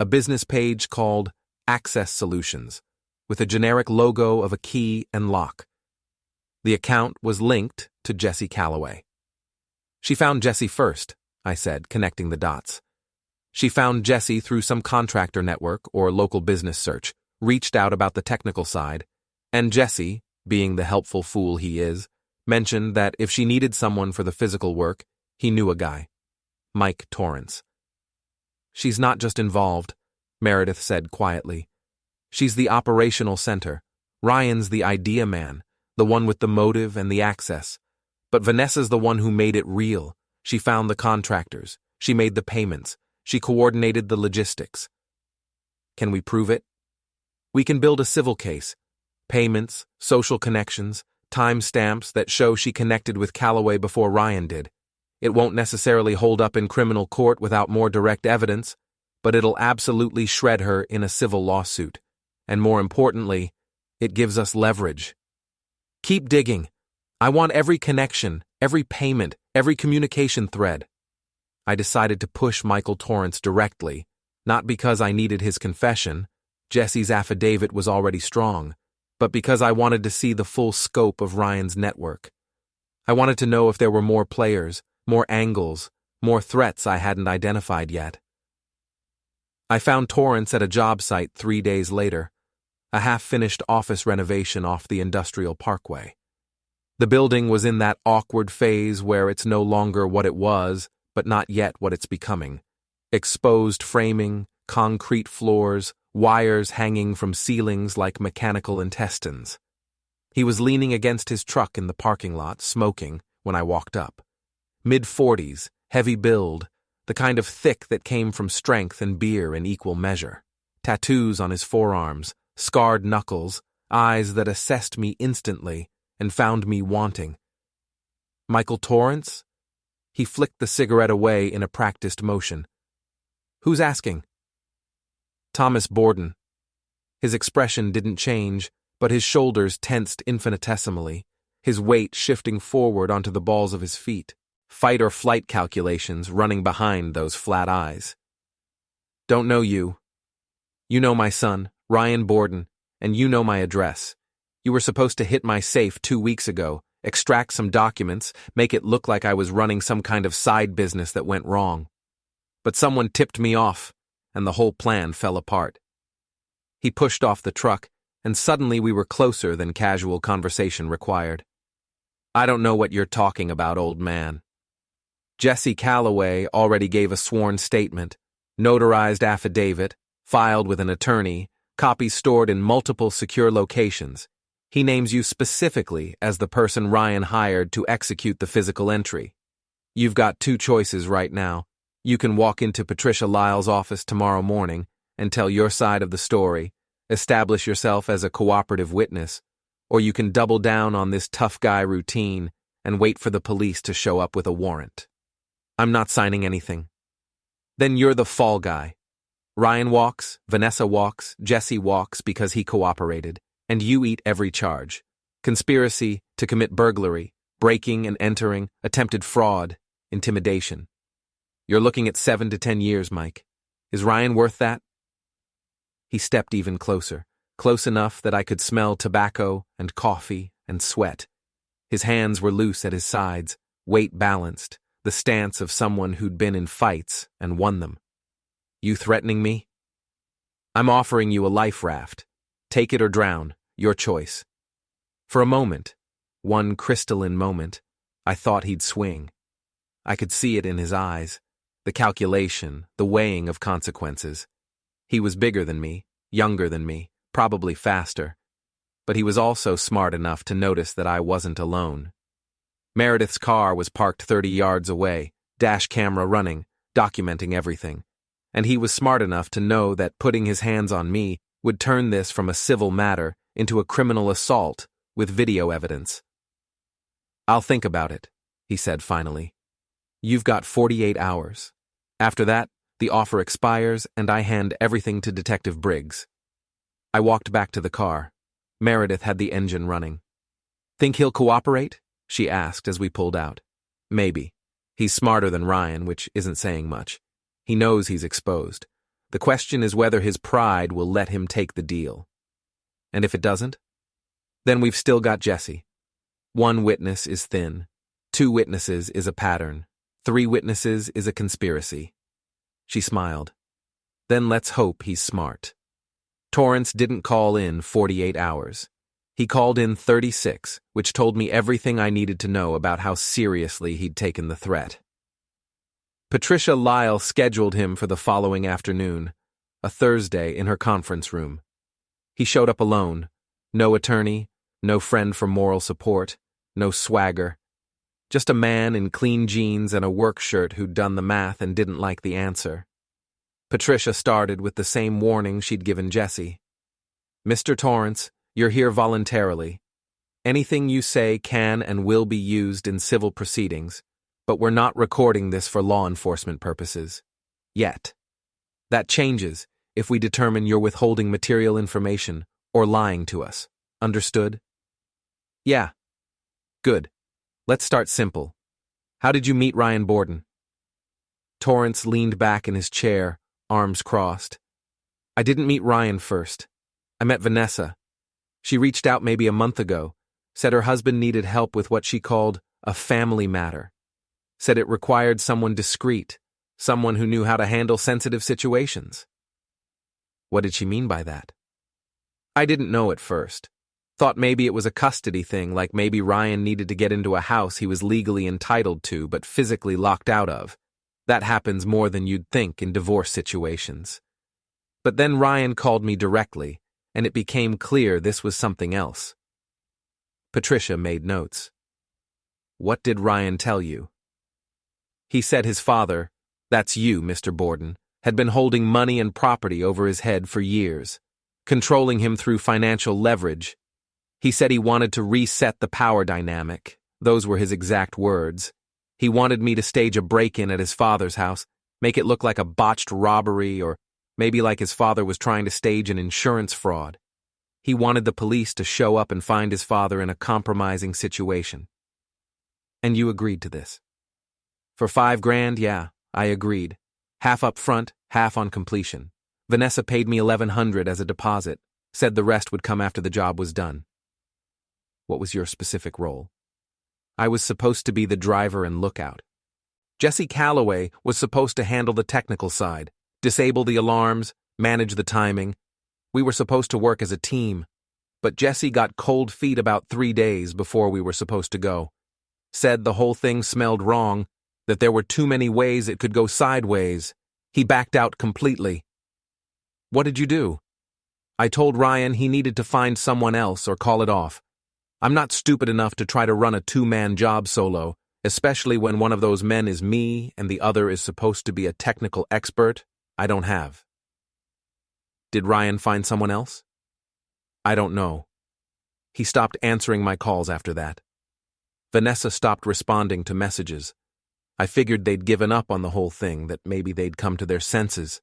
A business page called Access Solutions, with a generic logo of a key and lock. The account was linked to Jesse Calloway. She found Jesse first, I said, connecting the dots. She found Jesse through some contractor network or local business search, reached out about the technical side, and Jesse, being the helpful fool he is, mentioned that if she needed someone for the physical work, he knew a guy, Mike Torrance. She's not just involved, Meredith said quietly. She's the operational center. Ryan's the idea man, the one with the motive and the access. But Vanessa's the one who made it real. She found the contractors. She made the payments. She coordinated the logistics. Can we prove it? We can build a civil case. Payments, social connections, timestamps that show she connected with Calloway before Ryan did. It won't necessarily hold up in criminal court without more direct evidence, but it'll absolutely shred her in a civil lawsuit. And more importantly, it gives us leverage. Keep digging. I want every connection, every payment, every communication thread. I decided to push Michael Torrance directly, not because I needed his confession, Jesse's affidavit was already strong, but because I wanted to see the full scope of Ryan's network. I wanted to know if there were more players, more angles, more threats I hadn't identified yet. I found Torrance at a job site 3 days later, a half-finished office renovation off the Industrial Parkway. The building was in that awkward phase where it's no longer what it was, but not yet what it's becoming. Exposed framing, concrete floors, wires hanging from ceilings like mechanical intestines. He was leaning against his truck in the parking lot, smoking, when I walked up. Mid-40s, heavy build, the kind of thick that came from strength and beer in equal measure. Tattoos on his forearms, scarred knuckles, eyes that assessed me instantly and found me wanting. Michael Torrance? He flicked the cigarette away in a practiced motion. Who's asking? Thomas Borden. His expression didn't change, but his shoulders tensed infinitesimally, his weight shifting forward onto the balls of his feet, fight or flight calculations running behind those flat eyes. Don't know you. You know my son, Ryan Borden, and you know my address. You were supposed to hit my safe 2 weeks ago, extract some documents, make it look like I was running some kind of side business that went wrong. But someone tipped me off, and the whole plan fell apart. He pushed off the truck, and suddenly we were closer than casual conversation required. I don't know what you're talking about, old man. Jesse Calloway already gave a sworn statement, notarized affidavit, filed with an attorney, copies stored in multiple secure locations. He names you specifically as the person Ryan hired to execute the physical entry. You've got 2 choices right now. You can walk into Patricia Lyle's office tomorrow morning and tell your side of the story, establish yourself as a cooperative witness, or you can double down on this tough guy routine and wait for the police to show up with a warrant. I'm not signing anything. Then you're the fall guy. Ryan walks, Vanessa walks, Jesse walks because he cooperated, and you eat every charge. Conspiracy to commit burglary, breaking and entering, attempted fraud, intimidation. You're looking at 7 to 10 years, Mike. Is Ryan worth that? He stepped even closer, close enough that I could smell tobacco and coffee and sweat. His hands were loose at his sides, weight balanced, the stance of someone who'd been in fights and won them. You threatening me? I'm offering you a life raft. Take it or drown, your choice. For a moment, one crystalline moment, I thought he'd swing. I could see it in his eyes, the calculation, the weighing of consequences. He was bigger than me, younger than me, probably faster. But he was also smart enough to notice that I wasn't alone. Meredith's car was parked 30 yards away, dash camera running, documenting everything. And he was smart enough to know that putting his hands on me would turn this from a civil matter into a criminal assault with video evidence. I'll think about it, he said finally. You've got 48 hours. After that, the offer expires and I hand everything to Detective Briggs. I walked back to the car. Meredith had the engine running. Think he'll cooperate? She asked as we pulled out. Maybe. He's smarter than Ryan, which isn't saying much. He knows he's exposed. The question is whether his pride will let him take the deal. And if it doesn't? Then we've still got Jesse. 1 witness is thin. 2 witnesses is a pattern. 3 witnesses is a conspiracy. She smiled. Then let's hope he's smart. Torrance didn't call in 48 hours. He called in 36, which told me everything I needed to know about how seriously he'd taken the threat. Patricia Lyle scheduled him for the following afternoon, a Thursday, in her conference room. He showed up alone. No attorney, no friend for moral support, no swagger. Just a man in clean jeans and a work shirt who'd done the math and didn't like the answer. Patricia started with the same warning she'd given Jesse. Mr. Torrance, you're here voluntarily. Anything you say can and will be used in civil proceedings, but we're not recording this for law enforcement purposes. Yet. That changes if we determine you're withholding material information or lying to us. Understood? Yeah. Good. Let's start simple. How did you meet Ryan Borden? Torrance leaned back in his chair, arms crossed. I didn't meet Ryan first. I met Vanessa. She reached out maybe a month ago, said her husband needed help with what she called a family matter. Said it required someone discreet, someone who knew how to handle sensitive situations. What did she mean by that? I didn't know at first. Thought maybe it was a custody thing, like maybe Ryan needed to get into a house he was legally entitled to but physically locked out of. That happens more than you'd think in divorce situations. But then Ryan called me directly, and it became clear this was something else. Patricia made notes. What did Ryan tell you? He said his father, that's you, Mr. Borden, had been holding money and property over his head for years, controlling him through financial leverage. He said he wanted to reset the power dynamic. Those were his exact words. He wanted me to stage a break-in at his father's house, make it look like a botched robbery or maybe like his father was trying to stage an insurance fraud. He wanted the police to show up and find his father in a compromising situation. And you agreed to this? For $5,000, yeah, I agreed. Half up front, half on completion. Vanessa paid me $1,100 as a deposit, said the rest would come after the job was done. What was your specific role? I was supposed to be the driver and lookout. Jesse Calloway was supposed to handle the technical side, disable the alarms, manage the timing. We were supposed to work as a team, but Jesse got cold feet about 3 days before we were supposed to go. Said the whole thing smelled wrong, that there were too many ways it could go sideways. He backed out completely. What did you do? I told Ryan he needed to find someone else or call it off. I'm not stupid enough to try to run a 2-man job solo, especially when one of those men is me and the other is supposed to be a technical expert. I don't have. Did Ryan find someone else? I don't know. He stopped answering my calls after that. Vanessa stopped responding to messages. I figured they'd given up on the whole thing, that maybe they'd come to their senses.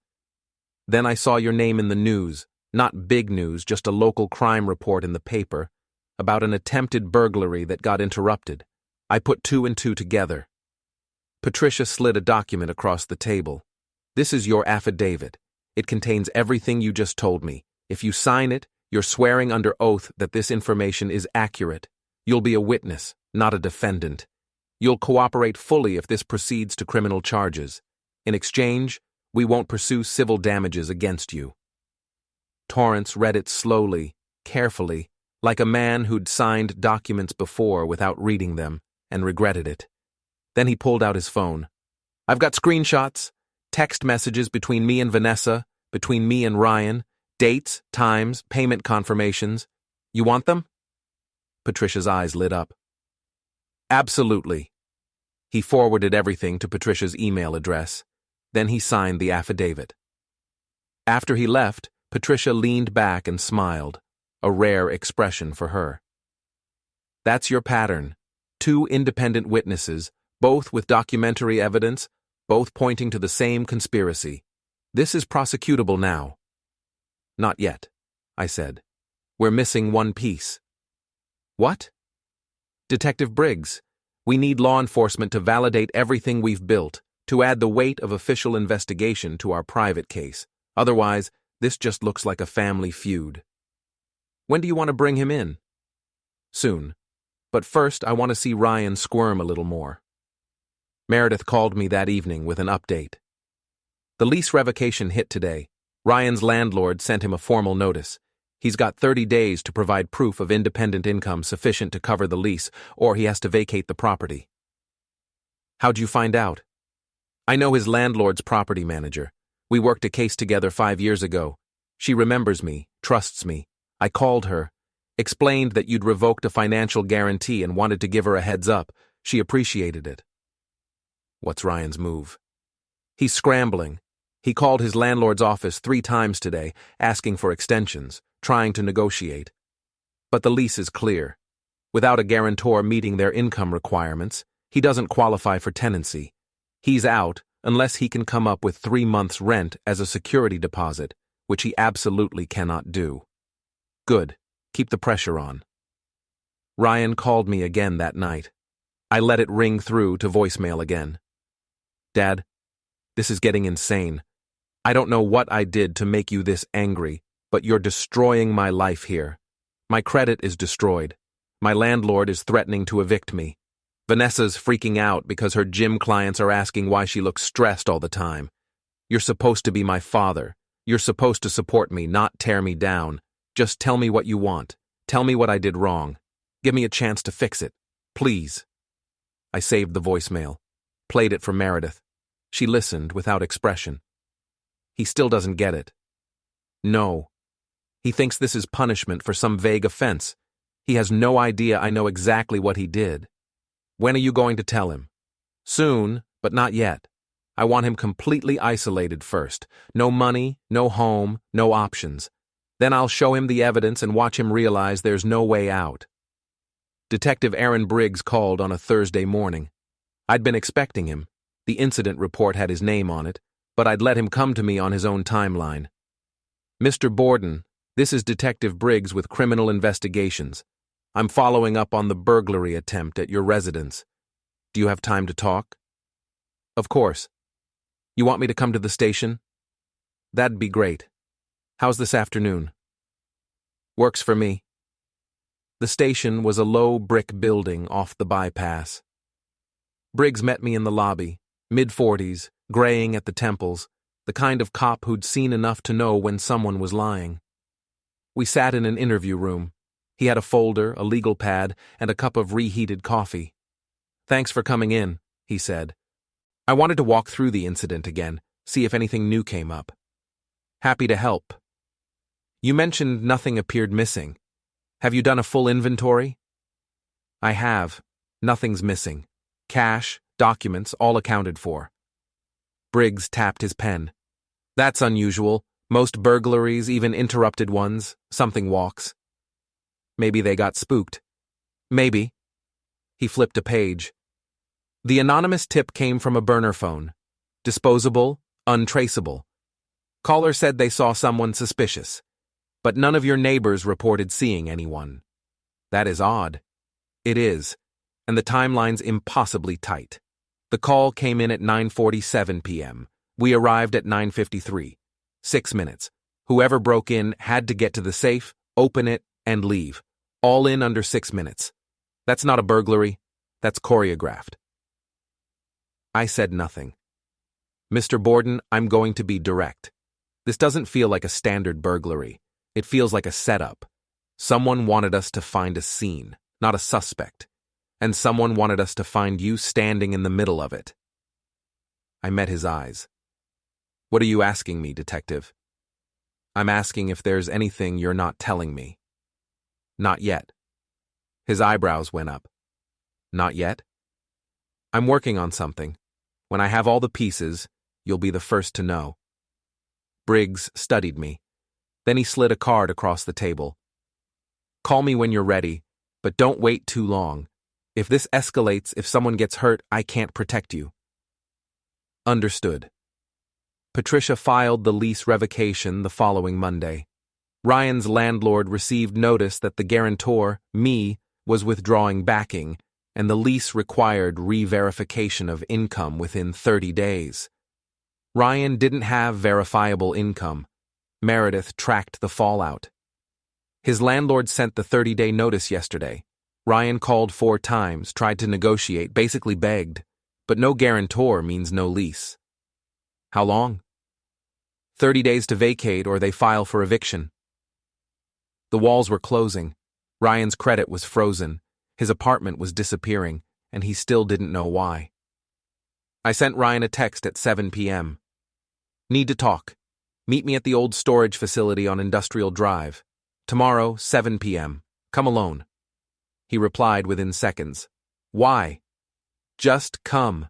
Then I saw your name in the news, not big news, just a local crime report in the paper, about an attempted burglary that got interrupted. I put 2 and 2 together. Patricia slid a document across the table. This is your affidavit. It contains everything you just told me. If you sign it, you're swearing under oath that this information is accurate. You'll be a witness, not a defendant. You'll cooperate fully if this proceeds to criminal charges. In exchange, we won't pursue civil damages against you." Torrance read it slowly, carefully, like a man who'd signed documents before without reading them, and regretted it. Then he pulled out his phone. "I've got screenshots, text messages between me and Vanessa, between me and Ryan, dates, times, payment confirmations. You want them?" Patricia's eyes lit up. "Absolutely." He forwarded everything to Patricia's email address. Then he signed the affidavit. After he left, Patricia leaned back and smiled, a rare expression for her. "That's your pattern. 2 independent witnesses, both with documentary evidence, both pointing to the same conspiracy. This is prosecutable now." "Not yet," I said. "We're missing one piece." "What?" "Detective Briggs. We need law enforcement to validate everything we've built, to add the weight of official investigation to our private case. Otherwise, this just looks like a family feud." "When do you want to bring him in?" "Soon. But first, I want to see Ryan squirm a little more." Meredith called me that evening with an update. The lease revocation hit today. Ryan's landlord sent him a formal notice. He's got 30 days to provide proof of independent income sufficient to cover the lease, or he has to vacate the property. "How'd you find out?" "I know his landlord's property manager. We worked a case together 5 years ago. She remembers me, trusts me. I called her, explained that you'd revoked a financial guarantee and wanted to give her a heads up. She appreciated it." "What's Ryan's move?" "He's scrambling. He called his landlord's office 3 times today, asking for extensions, trying to negotiate. But the lease is clear. Without a guarantor meeting their income requirements, he doesn't qualify for tenancy. He's out unless he can come up with 3 months' rent as a security deposit, which he absolutely cannot do." "Good. Keep the pressure on." Ryan called me again that night. I let it ring through to voicemail again. "Dad, this is getting insane. I don't know what I did to make you this angry, but you're destroying my life here. My credit is destroyed. My landlord is threatening to evict me. Vanessa's freaking out because her gym clients are asking why she looks stressed all the time. You're supposed to be my father. You're supposed to support me, not tear me down. Just tell me what you want. Tell me what I did wrong. Give me a chance to fix it. Please." I saved the voicemail, played it for Meredith. She listened without expression. "He still doesn't get it." "No. He thinks this is punishment for some vague offense. He has no idea I know exactly what he did." "When are you going to tell him?" "Soon, but not yet. I want him completely isolated first. No money, no home, no options. Then I'll show him the evidence and watch him realize there's no way out." Detective Aaron Briggs called on a Thursday morning. I'd been expecting him. The incident report had his name on it, but I'd let him come to me on his own timeline. "Mr. Borden, this is Detective Briggs with Criminal Investigations. I'm following up on the burglary attempt at your residence. Do you have time to talk?" "Of course. You want me to come to the station?" "That'd be great. How's this afternoon?" "Works for me." The station was a low brick building off the bypass. Briggs met me in the lobby, mid-40s, graying at the temples, the kind of cop who'd seen enough to know when someone was lying. We sat in an interview room. He had a folder, a legal pad, and a cup of reheated coffee. "Thanks for coming in," he said. "I wanted to walk through the incident again, see if anything new came up." "Happy to help." "You mentioned nothing appeared missing. Have you done a full inventory?" "I have. Nothing's missing. Cash, documents, all accounted for." Briggs tapped his pen. "That's unusual. Most burglaries, even interrupted ones, something walks." "Maybe they got spooked." "Maybe." He flipped a page. The anonymous tip came from a burner phone. Disposable, untraceable. Caller said they saw someone suspicious. But none of your neighbors reported seeing anyone. That is odd. It is, and the timeline's impossibly tight. The call came in at 9:47 p.m. We arrived at 9:53. 6 minutes. Whoever broke in had to get to the safe, open it, and leave. All in under 6 minutes. That's not a burglary. That's choreographed. I said nothing. Mr. Borden, I'm going to be direct. This doesn't feel like a standard burglary. It feels like a setup. Someone wanted us to find a scene, not a suspect. And someone wanted us to find you standing in the middle of it. I met his eyes. What are you asking me, detective? I'm asking if there's anything you're not telling me. Not yet. His eyebrows went up. Not yet? I'm working on something. When I have all the pieces, you'll be the first to know. Briggs studied me. Then he slid a card across the table. Call me when you're ready, but don't wait too long. If this escalates, if someone gets hurt, I can't protect you. Understood. Patricia filed the lease revocation the following Monday. Ryan's landlord received notice that the guarantor, me, was withdrawing backing, and the lease required re-verification of income within 30 days. Ryan didn't have verifiable income. Meredith tracked the fallout. His landlord sent the 30-day notice yesterday. Ryan called 4 times, tried to negotiate, basically begged, but no guarantor means no lease. How long? 30 days to vacate or they file for eviction. The walls were closing. Ryan's credit was frozen. His apartment was disappearing, and he still didn't know why. I sent Ryan a text at 7 p.m. Need to talk. Meet me at the old storage facility on Industrial Drive. Tomorrow, 7 p.m. Come alone. He replied within seconds. Why? Just come.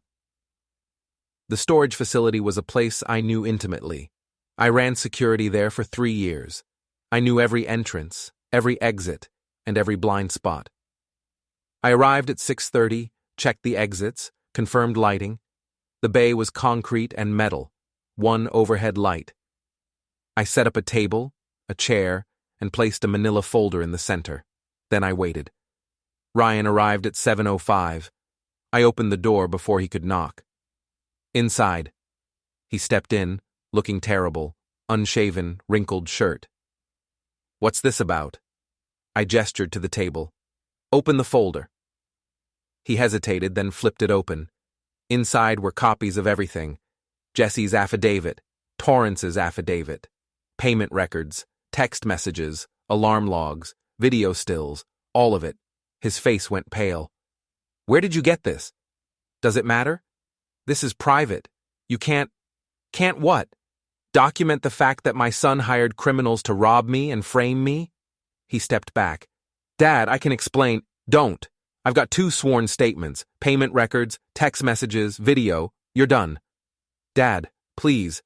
The storage facility was a place I knew intimately. I ran security there for 3 years. I knew every entrance, every exit, and every blind spot. I arrived at 6:30, checked the exits, confirmed lighting. The bay was concrete and metal, one overhead light. I set up a table, a chair, and placed a manila folder in the center. Then I waited. Ryan arrived at 7:05. I opened the door before he could knock. Inside. He stepped in, looking terrible, unshaven, wrinkled shirt. What's this about? I gestured to the table. Open the folder. He hesitated, then flipped it open. Inside were copies of everything. Jesse's affidavit, Torrance's affidavit, payment records, text messages, alarm logs, video stills, all of it. His face went pale. Where did you get this? Does it matter? This is private. You can't what? Document the fact that my son hired criminals to rob me and frame me? He stepped back. Dad, I can explain. Don't. I've got 2 sworn statements, payment records, text messages, video. You're done. Dad, please.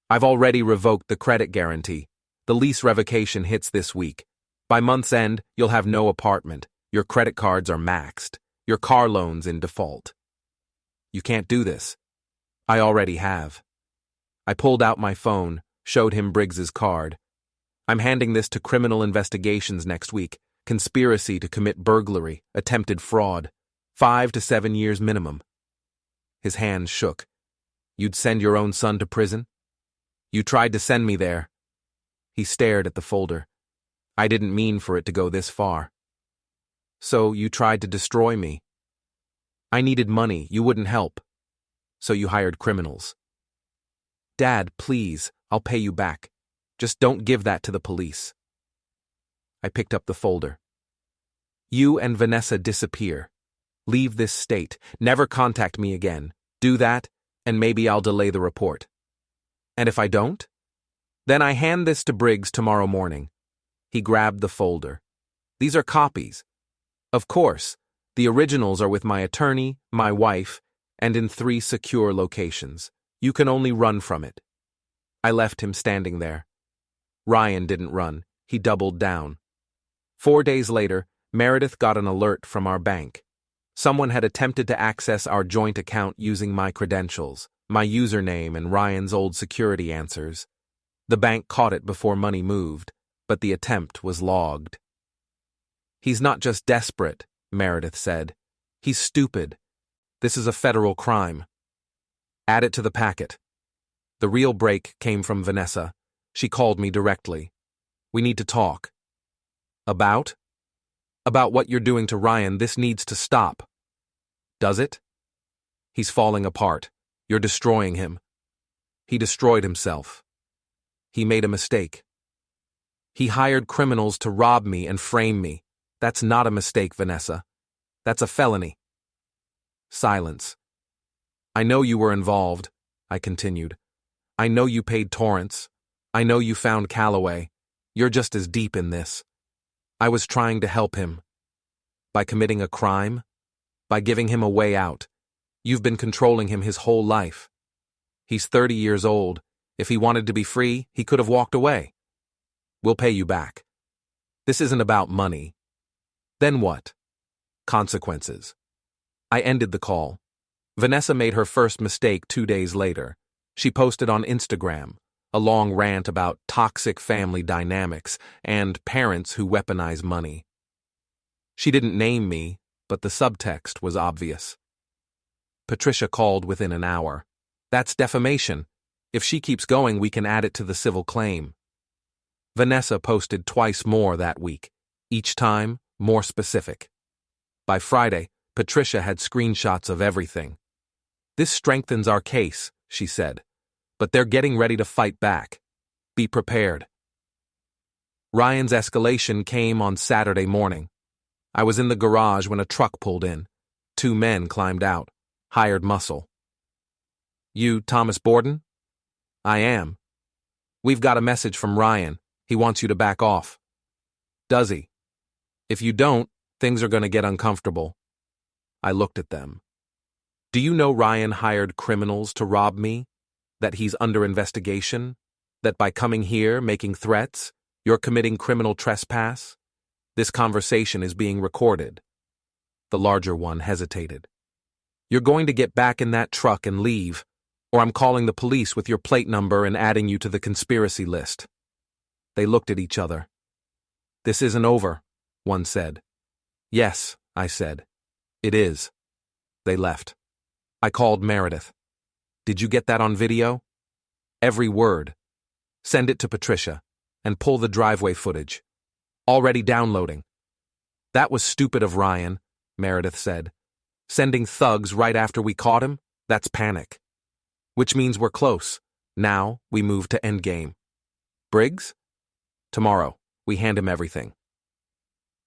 I've already revoked the credit guarantee. The lease revocation hits this week. By month's end, you'll have no apartment. Your credit cards are maxed. Your car loan's in default. You can't do this. I already have. I pulled out my phone, showed him Briggs's card. I'm handing this to criminal investigations next week. Conspiracy to commit burglary, attempted fraud. 5 to 7 years minimum. His hands shook. You'd send your own son to prison? You tried to send me there. He stared at the folder. I didn't mean for it to go this far. So you tried to destroy me. I needed money, you wouldn't help. So you hired criminals. Dad, please, I'll pay you back. Just don't give that to the police. I picked up the folder. You and Vanessa disappear. Leave this state. Never contact me again. Do that, and maybe I'll delay the report. And if I don't? Then I hand this to Briggs tomorrow morning. He grabbed the folder. These are copies. Of course, the originals are with my attorney, my wife, and in 3 secure locations. You can only run from it. I left him standing there. Ryan didn't run. He doubled down. 4 days later, Meredith got an alert from our bank. Someone had attempted to access our joint account using my credentials, my username and Ryan's old security answers. The bank caught it before money moved, but the attempt was logged. He's not just desperate, Meredith said. He's stupid. This is a federal crime. Add it to the packet. The real break came from Vanessa. She called me directly. We need to talk. About? About what you're doing to Ryan. This needs to stop. Does it? He's falling apart. You're destroying him. He destroyed himself. He made a mistake. He hired criminals to rob me and frame me. That's not a mistake, Vanessa. That's a felony. Silence. I know you were involved, I continued. I know you paid Torrance. I know you found Calloway. You're just as deep in this. I was trying to help him. By committing a crime? By giving him a way out. You've been controlling him his whole life. He's 30 years old. If he wanted to be free, he could have walked away. We'll pay you back. This isn't about money. Then what? Consequences. I ended the call. Vanessa made her first mistake 2 days later. She posted on Instagram a long rant about toxic family dynamics and parents who weaponize money. She didn't name me, but the subtext was obvious. Patricia called within an hour. That's defamation. If she keeps going, we can add it to the civil claim. Vanessa posted twice more that week, each time more specific. By Friday, Patricia had screenshots of everything. This strengthens our case, she said, but they're getting ready to fight back. Be prepared. Ryan's escalation came on Saturday morning. I was in the garage when a truck pulled in. 2 men climbed out, hired muscle. You, Thomas Borden? I am. We've got a message from Ryan. He wants you to back off. Does he? If you don't, things are going to get uncomfortable. I looked at them. Do you know Ryan hired criminals to rob me? That he's under investigation? That by coming here, making threats, you're committing criminal trespass? This conversation is being recorded. The larger one hesitated. You're going to get back in that truck and leave, or I'm calling the police with your plate number and adding you to the conspiracy list. They looked at each other. This isn't over, one said. Yes, I said. It is. They left. I called Meredith. Did you get that on video? Every word. Send it to Patricia, and pull the driveway footage. Already downloading. That was stupid of Ryan, Meredith said. Sending thugs right after we caught him? That's panic. Which means we're close. Now, we move to endgame. Briggs? Tomorrow, we hand him everything.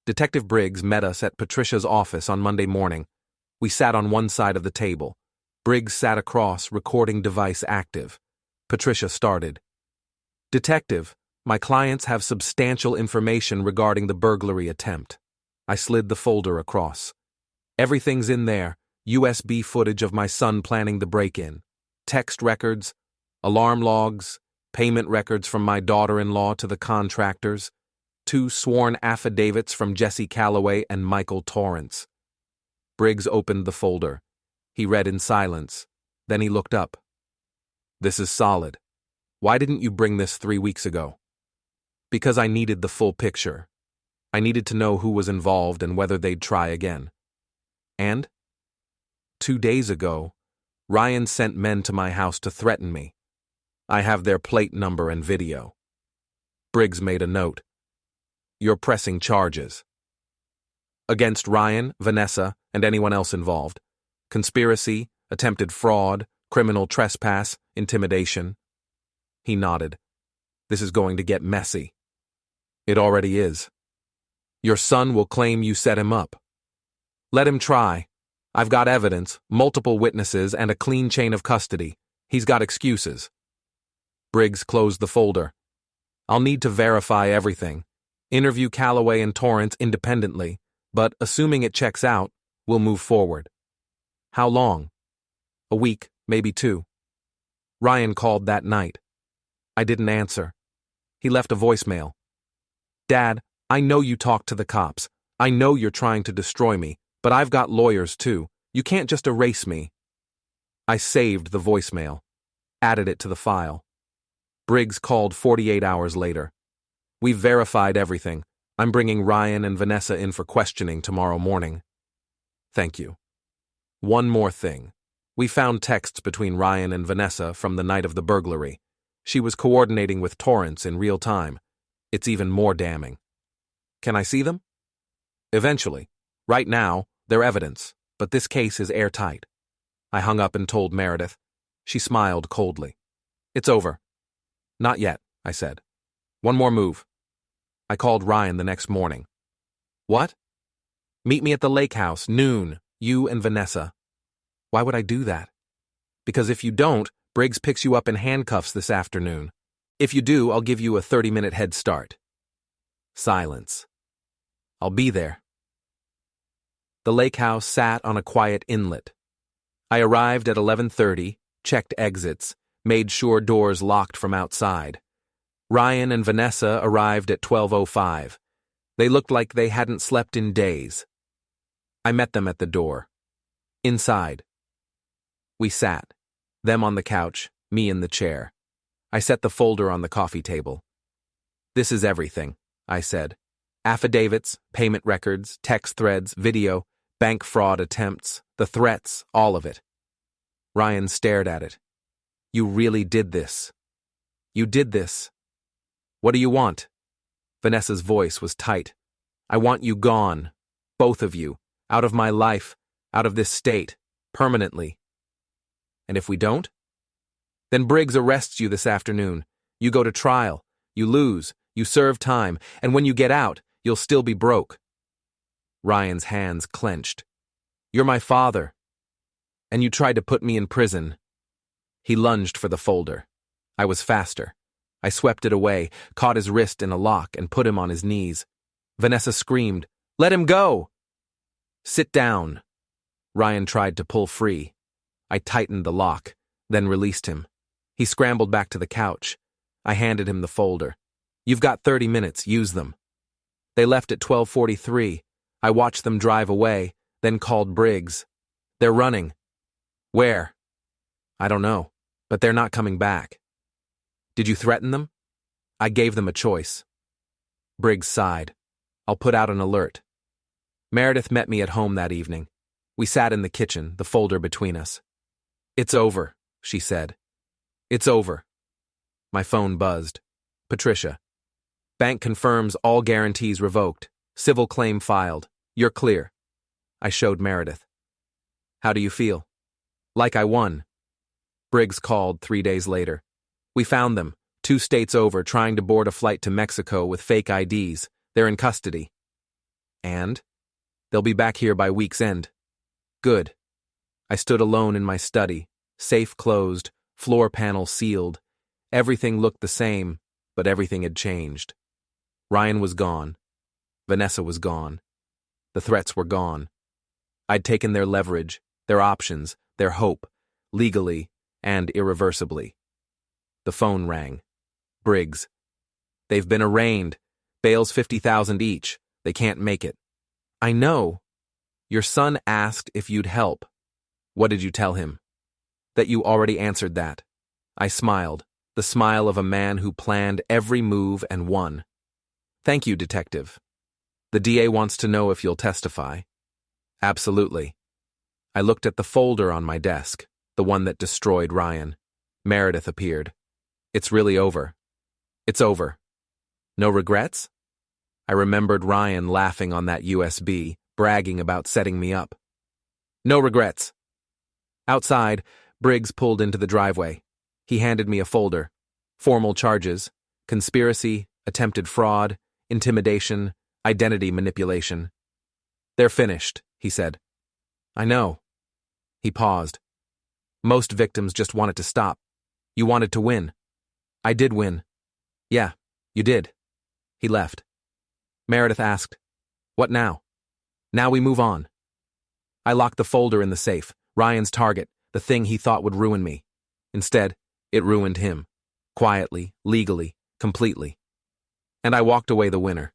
Detective Briggs met us at Patricia's office on Monday morning. We sat on one side of the table. Briggs sat across, recording device active. Patricia started. Detective, my clients have substantial information regarding the burglary attempt. I slid the folder across. Everything's in there. USB footage of my son planning the break-in. Text records, alarm logs, payment records from my daughter-in-law to the contractors, 2 sworn affidavits from Jesse Calloway and Michael Torrance. Briggs opened the folder. He read in silence. Then he looked up. This is solid. Why didn't you bring this 3 weeks ago? Because I needed the full picture. I needed to know who was involved and whether they'd try again. And? 2 days ago, Ryan sent men to my house to threaten me. I have their plate number and video. Briggs made a note. You're pressing charges. Against Ryan, Vanessa, and anyone else involved. Conspiracy, attempted fraud, criminal trespass, intimidation. He nodded. This is going to get messy. It already is. Your son will claim you set him up. Let him try. I've got evidence, multiple witnesses, and a clean chain of custody. He's got excuses. Briggs closed the folder. I'll need to verify everything. Interview Calloway and Torrance independently, but assuming it checks out, we'll move forward. How long? A week, maybe 2. Ryan called that night. I didn't answer. He left a voicemail. Dad, I know you talked to the cops. I know you're trying to destroy me, but I've got lawyers too. You can't just erase me. I saved the voicemail. Added it to the file. Briggs called 48 hours later. We've verified everything. I'm bringing Ryan and Vanessa in for questioning tomorrow morning. Thank you. One more thing. We found texts between Ryan and Vanessa from the night of the burglary. She was coordinating with torrents in real time. It's even more damning. Can I see them? Eventually. Right now, they're evidence, but this case is airtight. I hung up and told Meredith. She smiled coldly. It's over. Not yet, I said. One more move. I called Ryan the next morning. What? Meet me at the lake house, noon, you and Vanessa. Why would I do that? Because if you don't, Briggs picks you up in handcuffs this afternoon. If you do, I'll give you a 30-minute head start. Silence. I'll be there. The lake house sat on a quiet inlet. I arrived at 11:30, checked exits, made sure doors locked from outside. Ryan and Vanessa arrived at 12:05. They looked like they hadn't slept in days. I met them at the door. Inside. We sat, them on the couch, me in the chair. I set the folder on the coffee table. This is everything, I said. Affidavits, payment records, text threads, video, bank fraud attempts, the threats, all of it. Ryan stared at it. You really did this. You did this. What do you want? Vanessa's voice was tight. I want you gone. Both of you. Out of my life. Out of this state. Permanently. And if we don't? Then Briggs arrests you this afternoon. You go to trial. You lose. You serve time. And when you get out, you'll still be broke. Ryan's hands clenched. You're my father. And you tried to put me in prison. He lunged for the folder. I was faster. I swept it away, caught his wrist in a lock, and put him on his knees. Vanessa screamed, Let him go! Sit down. Ryan tried to pull free. I tightened the lock, then released him. He scrambled back to the couch. I handed him the folder. You've got 30 minutes, use them. They left at 12:43. I watched them drive away, then called Briggs. They're running. Where? I don't know, but they're not coming back. Did you threaten them? I gave them a choice. Briggs sighed. I'll put out an alert. Meredith met me at home that evening. We sat in the kitchen, the folder between us. It's over, she said. It's over. My phone buzzed. Patricia. Bank confirms all guarantees revoked. Civil claim filed. You're clear. I showed Meredith. How do you feel? Like I won. Briggs called 3 days later. We found them, 2 states over, trying to board a flight to Mexico with fake IDs. They're in custody. And? They'll be back here by week's end. Good. I stood alone in my study, safe closed, floor panel sealed. Everything looked the same, but everything had changed. Ryan was gone. Vanessa was gone. The threats were gone. I'd taken their leverage, their options, their hope, legally and irreversibly. The phone rang. Briggs. They've been arraigned. Bail's $50,000 each. They can't make it. I know. Your son asked if you'd help. What did you tell him? That you already answered that. I smiled, the smile of a man who planned every move and won. Thank you, Detective. The DA wants to know if you'll testify. Absolutely. I looked at the folder on my desk, the one that destroyed Ryan. Meredith appeared. It's really over. It's over. No regrets? I remembered Ryan laughing on that USB, bragging about setting me up. No regrets. Outside, Briggs pulled into the driveway. He handed me a folder. Formal charges, conspiracy, attempted fraud, intimidation, identity manipulation. They're finished, he said. I know. He paused. Most victims just wanted to stop. You wanted to win. I did win. Yeah, you did. He left. Meredith asked, What now? Now we move on. I locked the folder in the safe, Ryan's target, the thing he thought would ruin me. Instead, it ruined him. Quietly, legally, completely. And I walked away the winner.